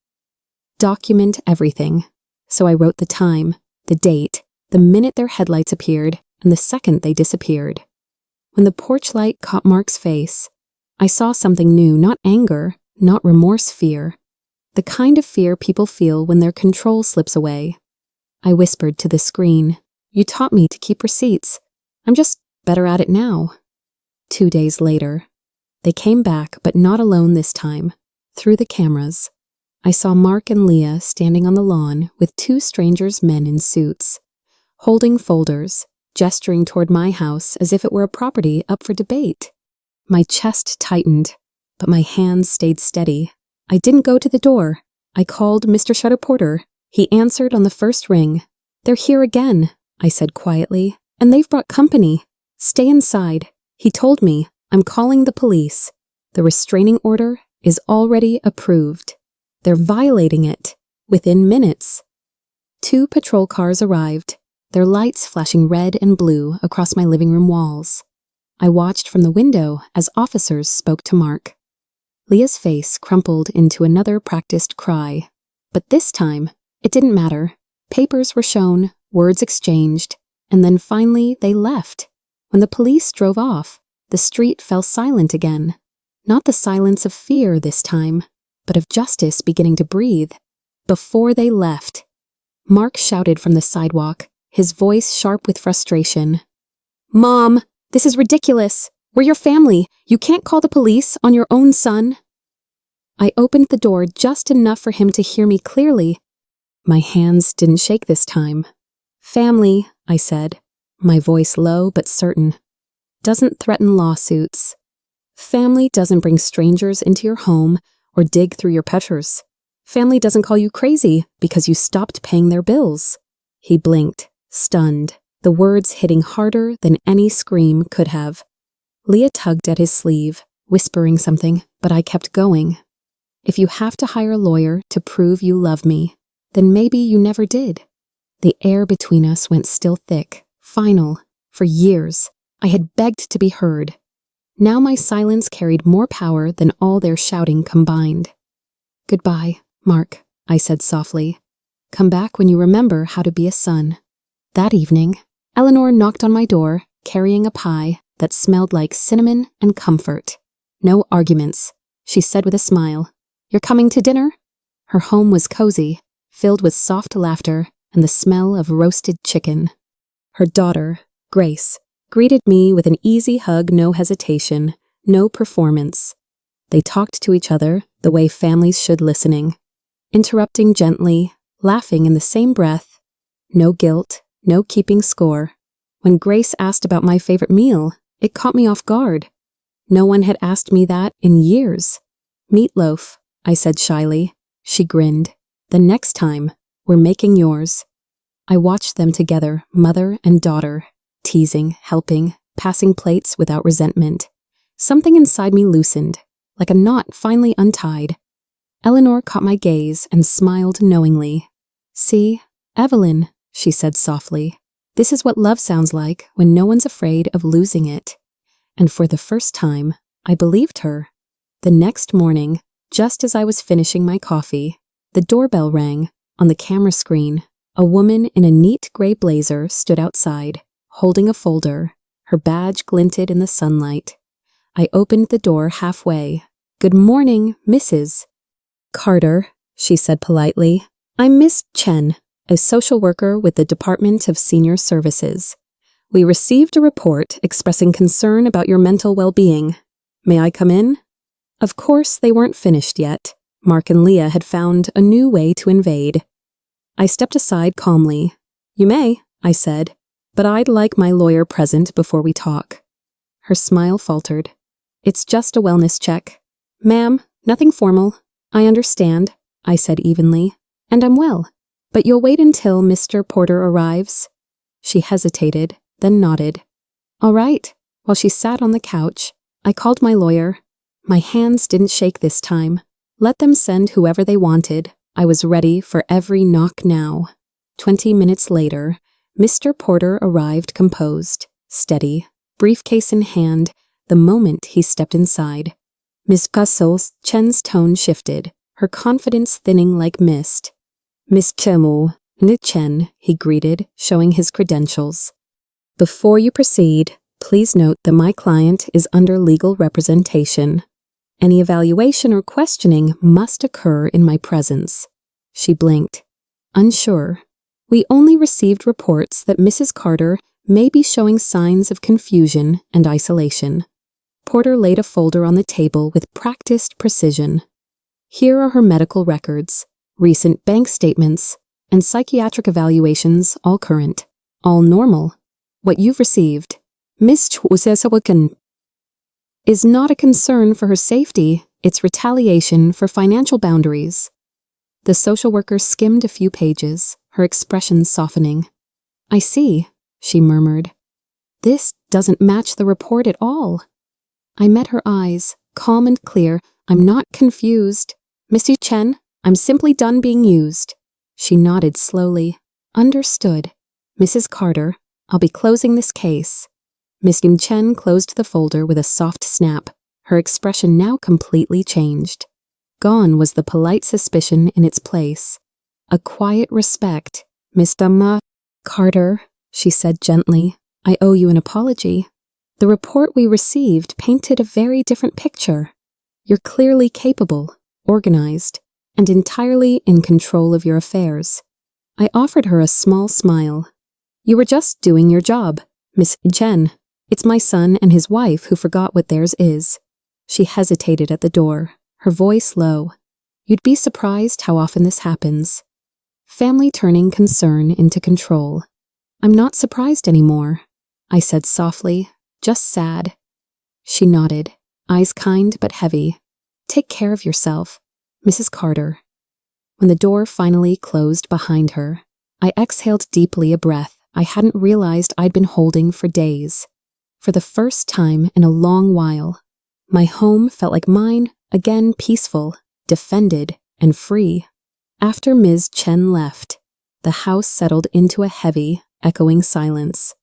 Document everything. So I wrote the time, the date, the minute their headlights appeared, and the second they disappeared. When the porch light caught Mark's face, I saw something new, not anger, not remorse, fear. The kind of fear people feel when their control slips away. I whispered to the screen, You taught me to keep receipts. I'm just better at it now. 2 days later, they came back, but not alone this time. Through the cameras, I saw Mark and Leah standing on the lawn with 2 strangers, men in suits, holding folders, gesturing toward my house as if it were a property up for debate. My chest tightened, but my hands stayed steady. I didn't go to the door. I called Mr. Shutter Porter. He answered on the first ring. They're here again, I said quietly, and they've brought company. Stay inside. He told me. I'm calling the police. The restraining order is already approved. They're violating it within minutes. 2 patrol cars arrived, their lights flashing red and blue across my living room walls. I watched from the window as officers spoke to Mark. Leah's face crumpled into another practiced cry. But this time, it didn't matter. Papers were shown, words exchanged, and then finally they left. When the police drove off, the street fell silent again. Not the silence of fear this time, but of justice beginning to breathe. Before they left, Mark shouted from the sidewalk, his voice sharp with frustration. Mom, this is ridiculous. We're your family. You can't call the police on your own son. I opened the door just enough for him to hear me clearly. My hands didn't shake this time. Family, I said, my voice low but certain, doesn't threaten lawsuits. Family doesn't bring strangers into your home or dig through your pictures. Family doesn't call you crazy because you stopped paying their bills. He blinked, stunned, the words hitting harder than any scream could have. Leah tugged at his sleeve, whispering something, but I kept going. If you have to hire a lawyer to prove you love me, then maybe you never did. The air between us went still thick, final. For years, I had begged to be heard. Now my silence carried more power than all their shouting combined. Goodbye, Mark, I said softly. Come back when you remember how to be a son. That evening, Eleanor knocked on my door, carrying a pie, that smelled like cinnamon and comfort. No arguments, she said with a smile. You're coming to dinner? Her home was cozy, filled with soft laughter and the smell of roasted chicken. Her daughter, Grace, greeted me with an easy hug, no hesitation, no performance. They talked to each other the way families should, listening, interrupting gently, laughing in the same breath. No guilt, no keeping score. When Grace asked about my favorite meal, it caught me off guard. No one had asked me that in years. Meatloaf, I said shyly. She grinned. The next time, we're making yours. I watched them together, mother and daughter, teasing, helping, passing plates without resentment. Something inside me loosened, like a knot finally untied. Eleanor caught my gaze and smiled knowingly. See, Evelyn, she said softly, this is what love sounds like when no one's afraid of losing it. And for the first time, I believed her. The next morning, just as I was finishing my coffee, the doorbell rang. On the camera screen, a woman in a neat gray blazer stood outside, holding a folder. Her badge glinted in the sunlight. I opened the door halfway. Good morning, Mrs. Carter, she said politely. I'm Miss Chen, a social worker with the Department of Senior Services. We received a report expressing concern about your mental well-being. May I come in? Of course, they weren't finished yet. Mark and Leah had found a new way to invade. I stepped aside calmly. You may, I said, but I'd like my lawyer present before we talk. Her smile faltered. It's just a wellness check. Ma'am, nothing formal. I understand, I said evenly, and I'm well. But you'll wait until Mr. Porter arrives? She hesitated, then nodded. All right. While she sat on the couch, I called my lawyer. My hands didn't shake this time. Let them send whoever they wanted. I was ready for every knock now. 20 minutes later, Mr. Porter arrived composed, steady, briefcase in hand, the moment he stepped inside. Miss Castle's Chen's tone shifted, her confidence thinning like mist. Miss Chemu, Ni Chen, he greeted, showing his credentials. Before you proceed, please note that my client is under legal representation. Any evaluation or questioning must occur in my presence. She blinked. Unsure. We only received reports that Mrs. Carter may be showing signs of confusion and isolation. Porter laid a folder on the table with practiced precision. Here are her medical records, recent bank statements, and psychiatric evaluations, all current, all normal. What you've received, Miss Chusesawakan, is not a concern for her safety, it's retaliation for financial boundaries. The social worker skimmed a few pages, her expression softening. I see, she murmured. This doesn't match the report at all. I met her eyes, calm and clear. I'm not confused. Mr. Chen, I'm simply done being used. She nodded slowly. Understood. Mrs. Carter, I'll be closing this case. Miss Kim Chen closed the folder with a soft snap. Her expression now completely changed. Gone was the polite suspicion in its place. A quiet respect. Mr. Carter, she said gently, I owe you an apology. The report we received painted a very different picture. You're clearly capable, organized, and entirely in control of your affairs. I offered her a small smile. You were just doing your job, Miss Chen. It's my son and his wife who forgot what theirs is. She hesitated at the door, her voice low. You'd be surprised how often this happens. Family turning concern into control. I'm not surprised anymore, I said softly, just sad. She nodded, eyes kind but heavy. Take care of yourself, Mrs. Carter. When the door finally closed behind her, I exhaled deeply, a breath I hadn't realized I'd been holding for days. For the first time in a long while, my home felt like mine, again peaceful, defended, and free. After Ms. Chen left, the house settled into a heavy, echoing silence.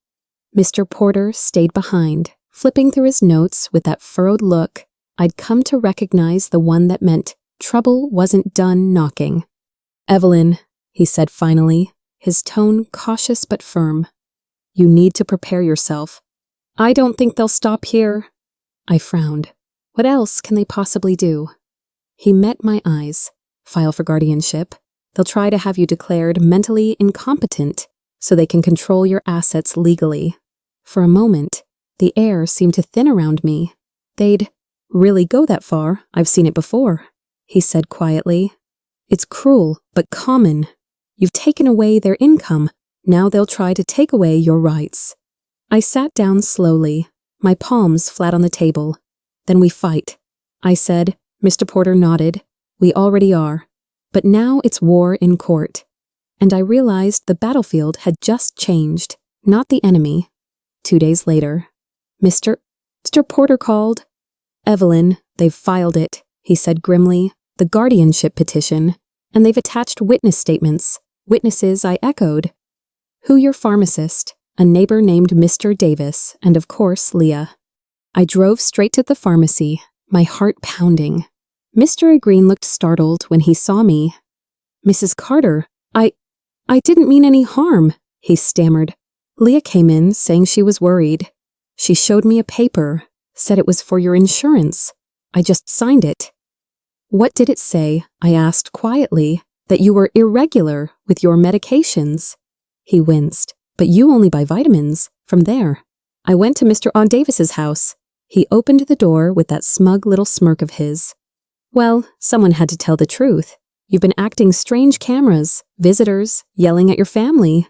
Mr. Porter stayed behind, flipping through his notes with that furrowed look I'd come to recognize, the one that meant trouble wasn't done knocking. Evelyn, he said finally, his tone cautious but firm. You need to prepare yourself. I don't think they'll stop here. I frowned. What else can they possibly do? He met my eyes. File for guardianship. They'll try to have you declared mentally incompetent so they can control your assets legally. For a moment, the air seemed to thin around me. They'd really go that far. I've seen it before, he said quietly. It's cruel, but common. You've taken away their income. Now they'll try to take away your rights. I sat down slowly, my palms flat on the table. Then we fight. I said. Mr. Porter nodded. We already are. But now it's war in court. And I realized the battlefield had just changed, not the enemy. 2 days later, Mr. Porter called. Evelyn, they've filed it, he said grimly, the guardianship petition, and they've attached witness statements, witnesses I echoed. Who your pharmacist? A neighbor named Mr. Davis, and of course, Leah. I drove straight to the pharmacy, my heart pounding. Mr. Green looked startled when he saw me. Mrs. Carter, I didn't mean any harm, he stammered. Leah came in, saying she was worried. She showed me a paper, said it was for your insurance. I just signed it. What did it say? I asked quietly. That you were irregular with your medications. He winced. But you only buy vitamins. From there. I went to Mr. Davis's house. He opened the door with that smug little smirk of his. Well, someone had to tell the truth. You've been acting strange cameras, visitors, yelling at your family.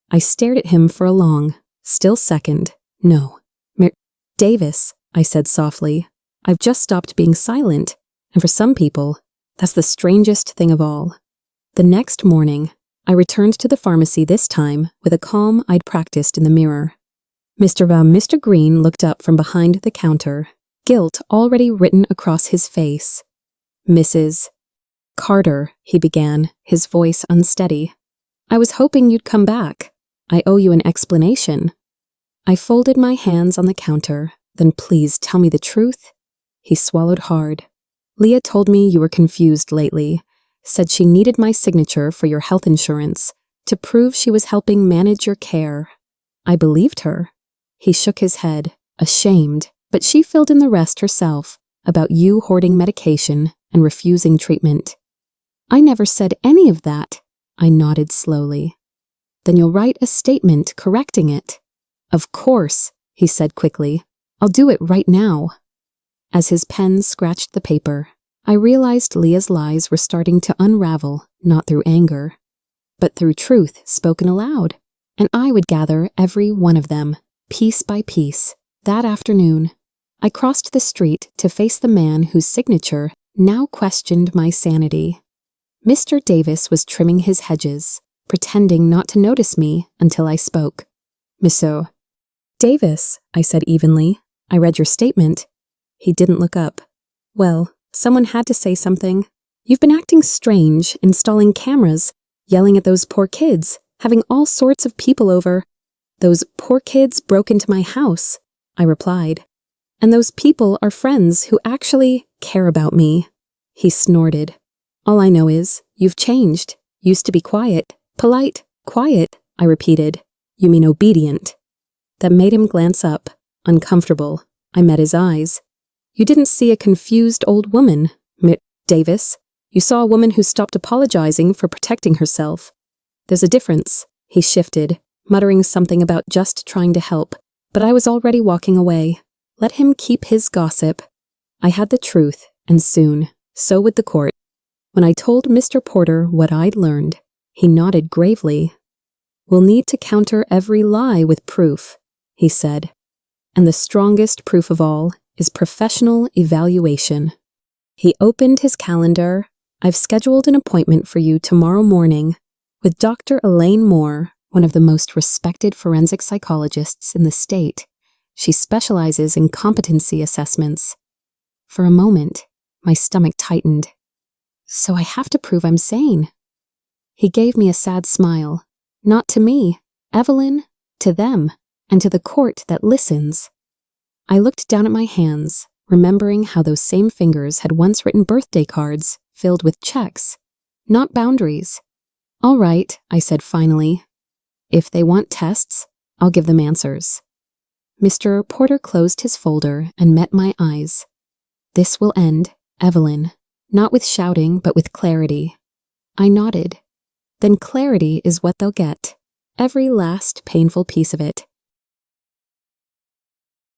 I stared at him for a long, still second. No. Davis, I said softly. I've just stopped being silent, and for some people, that's the strangest thing of all. The next morning, I returned to the pharmacy this time with a calm I'd practiced in the mirror. Mr. Green looked up from behind the counter, guilt already written across his face. Mrs. Carter, he began, his voice unsteady. I was hoping you'd come back. I owe you an explanation. I folded my hands on the counter. Then please tell me the truth. He swallowed hard. Leah told me you were confused lately, said she needed my signature for your health insurance to prove she was helping manage your care. I believed her. He shook his head, ashamed, but she filled in the rest herself about you hoarding medication and refusing treatment. I never said any of that. I nodded slowly. Then you'll write a statement correcting it. Of course, he said quickly. I'll do it right now. As his pen scratched the paper, I realized Leah's lies were starting to unravel, not through anger, but through truth spoken aloud. And I would gather every one of them, piece by piece. That afternoon, I crossed the street to face the man whose signature now questioned my sanity. Mr. Davis was trimming his hedges, pretending not to notice me until I spoke. Monsieur Davis, I said evenly. I read your statement. He didn't look up. Well, someone had to say something. You've been acting strange, installing cameras, yelling at those poor kids, having all sorts of people over. Those poor kids broke into my house, I replied. And those people are friends who actually care about me. He snorted. All I know is, you've changed. Used to be quiet, polite, quiet, I repeated. You mean obedient. That made him glance up, uncomfortable. I met his eyes. You didn't see a confused old woman, Davis. You saw a woman who stopped apologizing for protecting herself. There's a difference. He shifted, muttering something about just trying to help, but I was already walking away. Let him keep his gossip. I had the truth, and soon, so would the court. When I told Mr. Porter what I'd learned, he nodded gravely. We'll need to counter every lie with proof, he said. And the strongest proof of all is professional evaluation. He opened his calendar. I've scheduled an appointment for you tomorrow morning with Dr. Elaine Moore, one of the most respected forensic psychologists in the state. She specializes in competency assessments. For a moment, my stomach tightened. So I have to prove I'm sane. He gave me a sad smile. Not to me, Evelyn, to them, and to the court that listens. I looked down at my hands, remembering how those same fingers had once written birthday cards filled with checks, not boundaries. All right, I said finally. If they want tests, I'll give them answers. Mr. Porter closed his folder and met my eyes. This will end, Evelyn, not with shouting, but with clarity. I nodded. Then clarity is what they'll get, every last painful piece of it.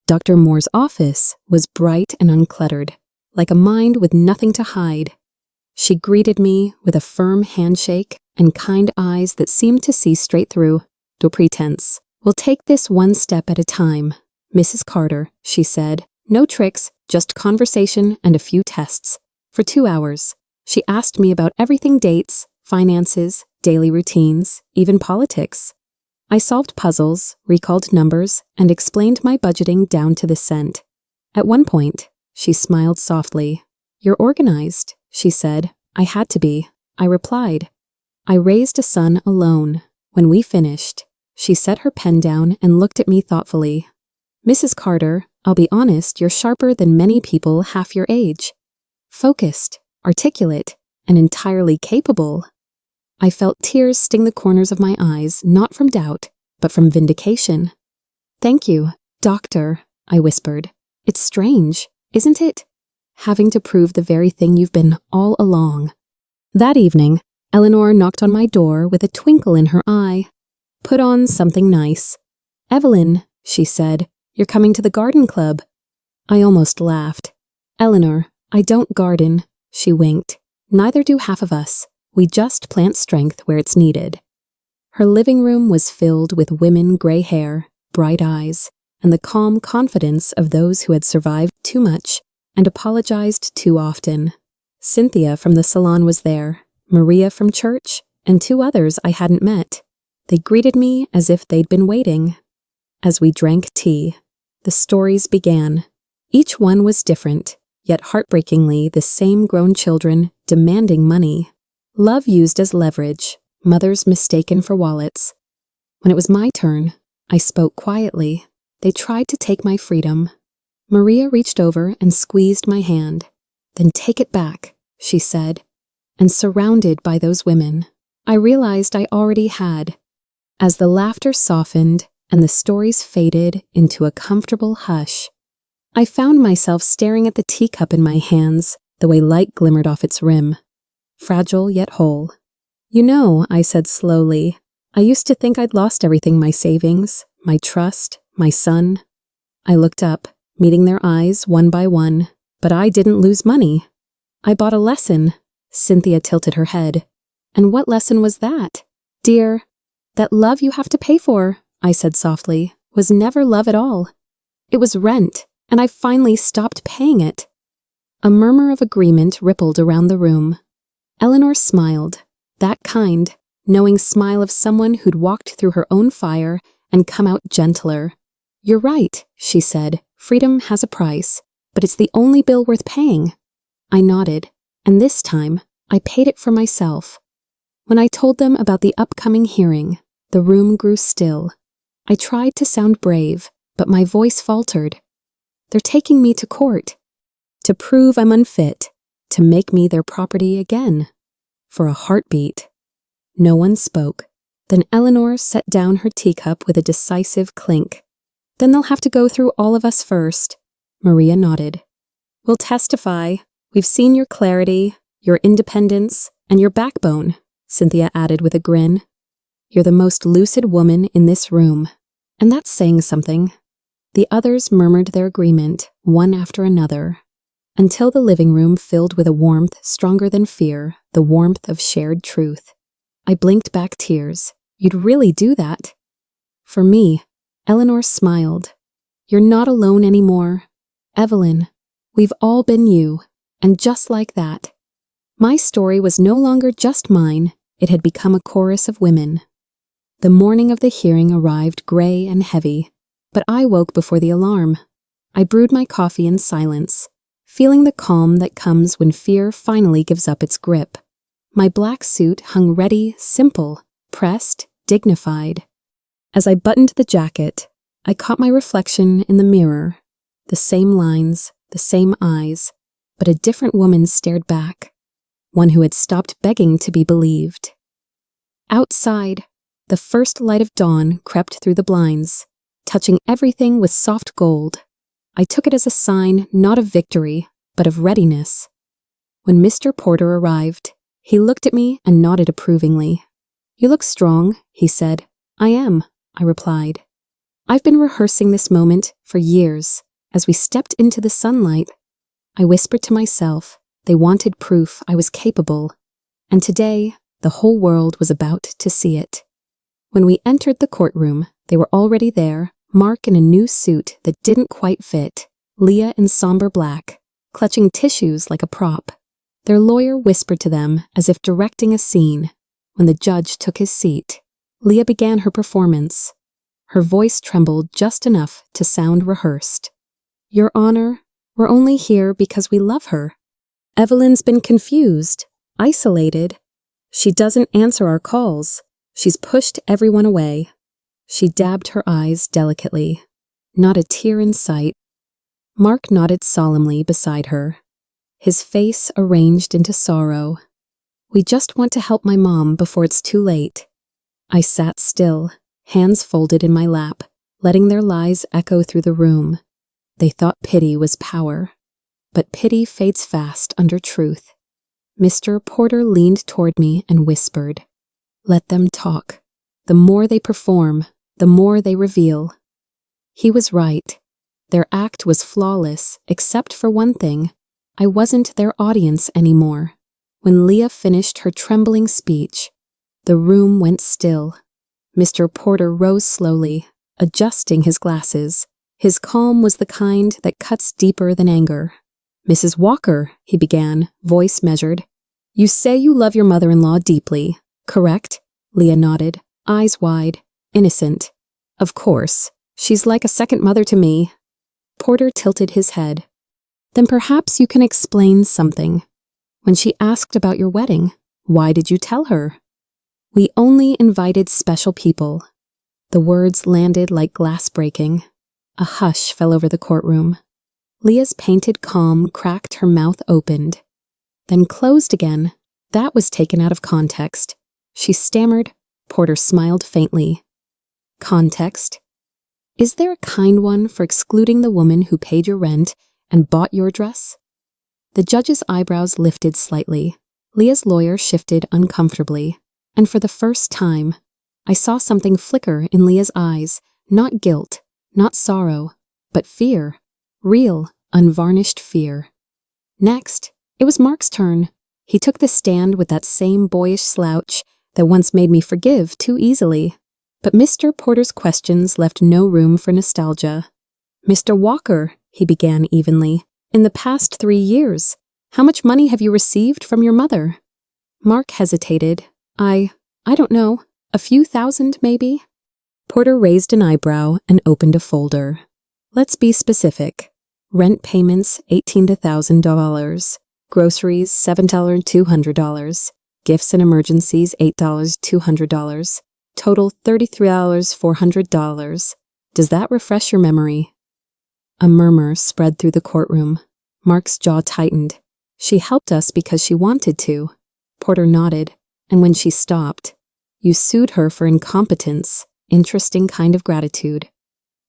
Dr. Moore's office was bright and uncluttered, like a mind with nothing to hide. She greeted me with a firm handshake and kind eyes that seemed to see straight through. No pretense. We'll take this one step at a time. Mrs. Carter, she said, no tricks, just conversation and a few tests. For 2 hours, she asked me about everything: dates, finances, daily routines, even politics. I solved puzzles, recalled numbers, and explained my budgeting down to the cent. At one point, she smiled softly. You're organized, she said. I had to be, I replied. I raised a son alone. When we finished, she set her pen down and looked at me thoughtfully. Mrs. Carter, I'll be honest, you're sharper than many people half your age. Focused, articulate, and entirely capable. I felt tears sting the corners of my eyes, not from doubt, but from vindication. Thank you, doctor, I whispered. It's strange, isn't it? Having to prove the very thing you've been all along. That evening, Eleanor knocked on my door with a twinkle in her eye. Put on something nice. Evelyn, she said, you're coming to the garden club. I almost laughed. Eleanor, I don't garden, she winked. Neither do half of us. We just plant strength where it's needed. Her living room was filled with women, gray hair, bright eyes, and the calm confidence of those who had survived too much and apologized too often. Cynthia from the salon was there, Maria from church, and 2 others I hadn't met. They greeted me as if they'd been waiting. As we drank tea, the stories began. Each one was different, yet heartbreakingly the same grown children demanding money. Love used as leverage, mothers mistaken for wallets. When it was my turn, I spoke quietly. They tried to take my freedom. Maria reached over and squeezed my hand. Then take it back, she said. And surrounded by those women, I realized I already had. As the laughter softened and the stories faded into a comfortable hush, I found myself staring at the teacup in my hands, the way light glimmered off its rim. Fragile yet whole. You know, I said slowly, I used to think I'd lost everything: my savings, my trust, my son. I looked up, meeting their eyes one by one, but I didn't lose money. I bought a lesson. Cynthia tilted her head. And what lesson was that? Dear, that love you have to pay for, I said softly, was never love at all. It was rent, and I finally stopped paying it. A murmur of agreement rippled around the room. Eleanor smiled, that kind, knowing smile of someone who'd walked through her own fire and come out gentler. You're right, she said. Freedom has a price, but it's the only bill worth paying. I nodded, and this time, I paid it for myself. When I told them about the upcoming hearing, the room grew still. I tried to sound brave, but my voice faltered. They're taking me to court. To prove I'm unfit. To make me their property again. For a heartbeat. No one spoke. Then Eleanor set down her teacup with a decisive clink. Then they'll have to go through all of us first. Maria nodded. We'll testify. We've seen your clarity, your independence, and your backbone, Cynthia added with a grin. You're the most lucid woman in this room. And that's saying something. The others murmured their agreement, one after another, until the living room filled with a warmth stronger than fear, the warmth of shared truth. I blinked back tears. You'd really do that? For me, Eleanor smiled. You're not alone anymore. Evelyn, we've all been you, and just like that. My story was no longer just mine, it had become a chorus of women. The morning of the hearing arrived gray and heavy, but I woke before the alarm. I brewed my coffee in silence, feeling the calm that comes when fear finally gives up its grip. My black suit hung ready, simple, pressed, dignified. As I buttoned the jacket, I caught my reflection in the mirror. The same lines, the same eyes, but a different woman stared back, one who had stopped begging to be believed. Outside, the first light of dawn crept through the blinds, touching everything with soft gold. I took it as a sign not of victory, but of readiness. When Mr. Porter arrived, he looked at me and nodded approvingly. "You look strong," he said. "I am," I replied. "I've been rehearsing this moment for years." As we stepped into the sunlight, I whispered to myself, they wanted proof I was capable, and today the whole world was about to see it. When we entered the courtroom, they were already there, Mark in a new suit that didn't quite fit, Leah in somber black, clutching tissues like a prop. Their lawyer whispered to them as if directing a scene. When the judge took his seat, Leah began her performance. Her voice trembled just enough to sound rehearsed. "Your Honor, we're only here because we love her. Evelyn's been confused, isolated. She doesn't answer our calls. She's pushed everyone away." She dabbed her eyes delicately. Not a tear in sight. Mark nodded solemnly beside her, his face arranged into sorrow. "We just want to help my mom before it's too late." I sat still, hands folded in my lap, letting their lies echo through the room. They thought pity was power, but pity fades fast under truth. Mr. Porter leaned toward me and whispered, "Let them talk. The more they perform, the more they reveal." He was right. Their act was flawless, except for one thing. I wasn't their audience anymore. When Leah finished her trembling speech, the room went still. Mr. Porter rose slowly, adjusting his glasses. His calm was the kind that cuts deeper than anger. "Mrs. Walker," he began, voice measured. "You say you love your mother-in-law deeply, correct?" Leah nodded, eyes wide, innocent. "Of course. She's like a second mother to me." Porter tilted his head. "Then perhaps you can explain something. When she asked about your wedding, why did you tell her?" "We only invited special people." The words landed like glass breaking. A hush fell over the courtroom. Leah's painted calm cracked, her mouth opened, then closed again. That was taken out of context. She stammered. Porter smiled faintly. "Context? Is there a kind one for excluding the woman who paid your rent and bought your dress?" The judge's eyebrows lifted slightly. Leah's lawyer shifted uncomfortably, and for the first time, I saw something flicker in Leah's eyes, not guilt, not sorrow, but fear, real, unvarnished fear. Next, it was Mark's turn. He took the stand with that same boyish slouch that once made me forgive too easily. But Mr. Porter's questions left no room for nostalgia. "Mr. Walker," he began evenly, "in the past 3 years, how much money have you received from your mother?" Mark hesitated. I don't know, a few thousand maybe?" Porter raised an eyebrow and opened a folder. "Let's be specific. Rent payments, $18,000 to $1,000. Groceries, $7,200. Gifts and emergencies, $8,200. Total $33,400. Does that refresh your memory?" A murmur spread through the courtroom. Mark's jaw tightened. "She helped us because she wanted to." Porter nodded, and when she stopped, "You sued her for incompetence. Interesting kind of gratitude."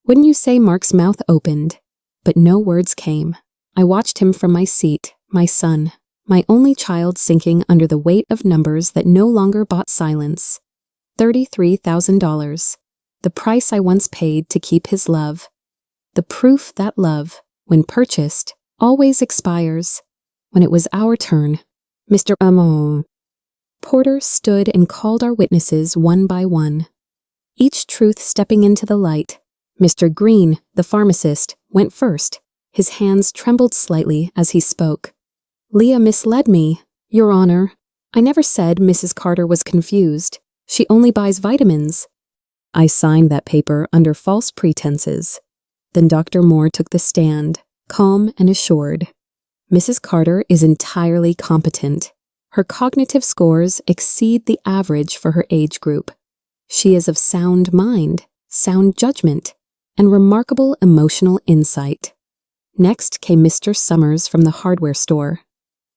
Wouldn't you say Mark's mouth opened? But no words came. I watched him from my seat, my son, my only child sinking under the weight of numbers that no longer bought silence. $33,000. The price I once paid to keep his love. The proof that love, when purchased, always expires. When it was our turn, Mr. Porter stood and called our witnesses one by one, each truth stepping into the light. Mr. Green, the pharmacist, went first. His hands trembled slightly as he spoke. "Leah misled me, Your Honor. I never said Mrs. Carter was confused. She only buys vitamins." I signed that paper under false pretenses. Then Dr. Moore took the stand, calm and assured. "Mrs. Carter is entirely competent. Her cognitive scores exceed the average for her age group. She is of sound mind, sound judgment, and remarkable emotional insight." Next came Mr. Summers from the hardware store.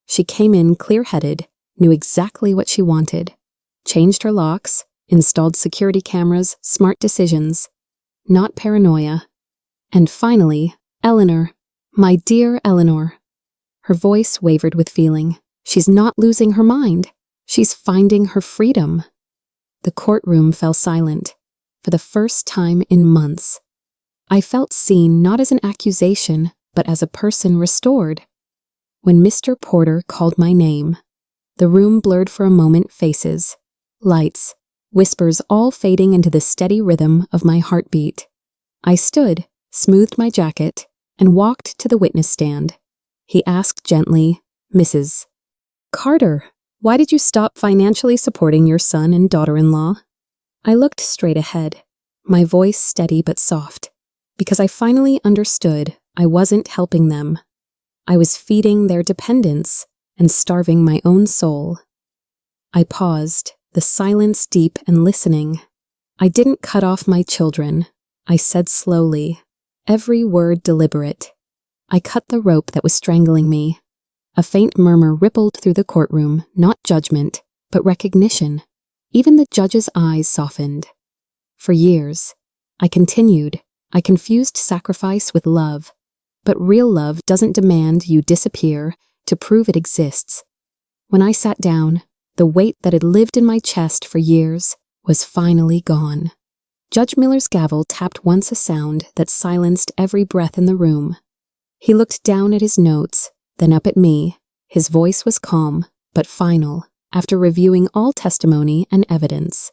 She came in clear-headed, knew exactly what she wanted, changed her locks, installed security cameras, smart decisions. not paranoia. And finally, Eleanor, my dear Eleanor. Her voice wavered with feeling. She's not losing her mind. She's finding her freedom. The courtroom fell silent, for the first time in months. I felt seen not as an accusation, but as a person restored. When Mr. Porter called my name, the room blurred for a moment faces, lights, whispers all fading into the steady rhythm of my heartbeat. I stood, smoothed my jacket, and walked to the witness stand. He asked gently, "Mrs. Carter, why did you stop financially supporting your son and daughter-in-law?" I looked straight ahead, my voice steady but soft, because I finally understood I wasn't helping them. I was feeding their dependence and starving my own soul. I paused, the silence deep and listening. I didn't cut off my children. I said slowly, every word deliberate. I cut the rope that was strangling me. A faint murmur rippled through the courtroom, not judgment, but recognition. Even the judge's eyes softened. For years, I continued. I confused sacrifice with love. But real love doesn't demand you disappear to prove it exists. When I sat down, the weight that had lived in my chest for years was finally gone. Judge Miller's gavel tapped once, a sound that silenced every breath in the room. He looked down at his notes, then up at me. His voice was calm, but final, after reviewing all testimony and evidence.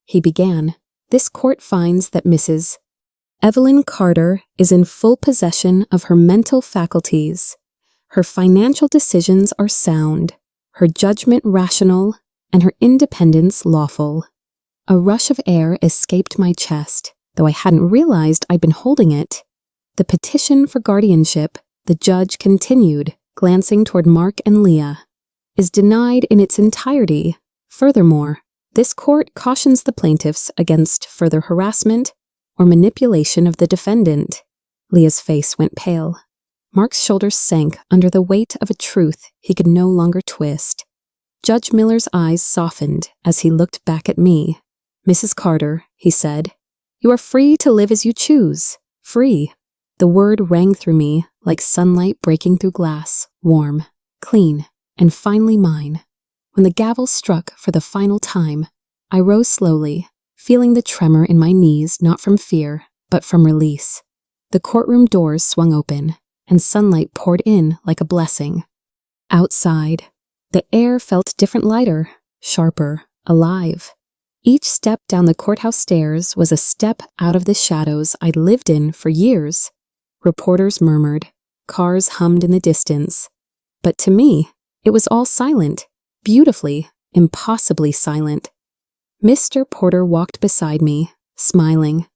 He began, "This court finds that Mrs. Evelyn Carter is in full possession of her mental faculties. Her financial decisions are sound, her judgment rational, and her independence lawful." A rush of air escaped my chest, though I hadn't realized I'd been holding it. The petition for guardianship, the judge continued, glancing toward Mark and Leah, is denied in its entirety. Furthermore, this court cautions the plaintiffs against further harassment or manipulation of the defendant. Leah's face went pale. Mark's shoulders sank under the weight of a truth he could no longer twist. Judge Miller's eyes softened as he looked back at me. "Mrs. Carter," he said, "you are free to live as you choose. Free." The word rang through me like sunlight breaking through glass, warm, clean, and finally mine. When the gavel struck for the final time, I rose slowly, feeling the tremor in my knees not from fear, but from release. The courtroom doors swung open, and sunlight poured in like a blessing. Outside, the air felt different, lighter, sharper, alive. Each step down the courthouse stairs was a step out of the shadows I'd lived in for years. Reporters murmured, cars hummed in the distance. But to me, it was all silent, beautifully, impossibly silent. Mr. Porter walked beside me, smiling.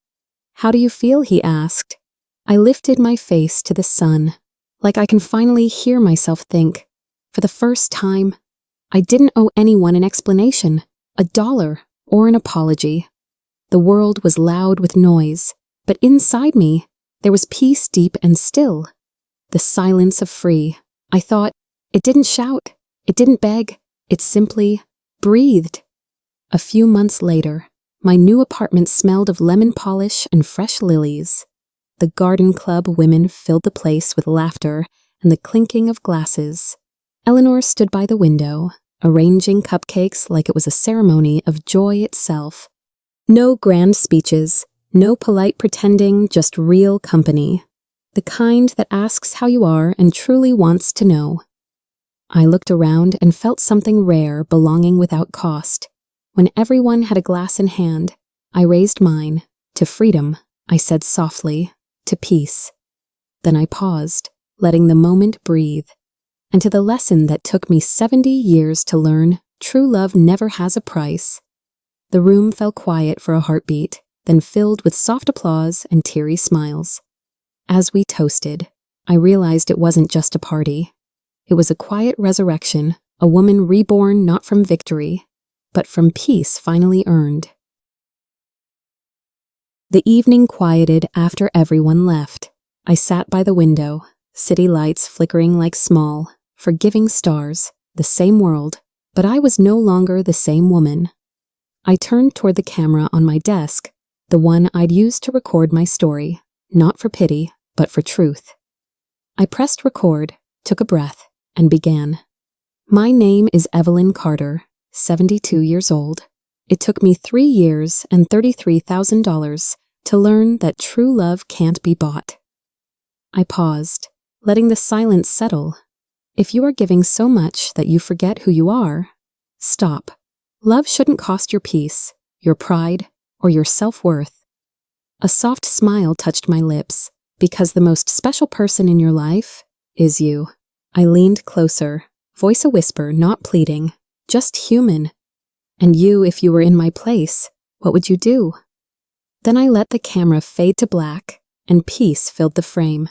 "How do you feel?" he asked. I lifted my face to the sun, like I can finally hear myself think. For the first time, I didn't owe anyone an explanation, a dollar, or an apology. The world was loud with noise, but inside me, there was peace deep and still. The silence of free. I thought, it didn't shout, it didn't beg, it simply breathed. A few months later, my new apartment smelled of lemon polish and fresh lilies. The garden club women filled the place with laughter and the clinking of glasses. Eleanor stood by the window, arranging cupcakes like it was a ceremony of joy itself. No grand speeches, no polite pretending, just real company. The kind that asks how you are and truly wants to know. I looked around and felt something rare belonging without cost. When everyone had a glass in hand, I raised mine. To freedom, I said softly, to peace. Then I paused, letting the moment breathe. And to the lesson that took me 70 years to learn, true love never has a price. The room fell quiet for a heartbeat, then filled with soft applause and teary smiles. As we toasted, I realized it wasn't just a party. It was a quiet resurrection, a woman reborn not from victory, but from peace finally earned. The evening quieted after everyone left. I sat by the window, city lights flickering like small, forgiving stars, the same world, but I was no longer the same woman. I turned toward the camera on my desk, the one I'd use to record my story, not for pity, but for truth. I pressed record, took a breath, and began. My name is Evelyn Carter, 72 years old. It took me 3 years and $33,000 to learn that true love can't be bought. I paused, letting the silence settle. If you are giving so much that you forget who you are, stop. Love shouldn't cost your peace, your pride, or your self-worth. A soft smile touched my lips, because the most special person in your life is you. I leaned closer, voice a whisper, not pleading, just human. And you, if you were in my place, what would you do? Then I let the camera fade to black, and peace filled the frame.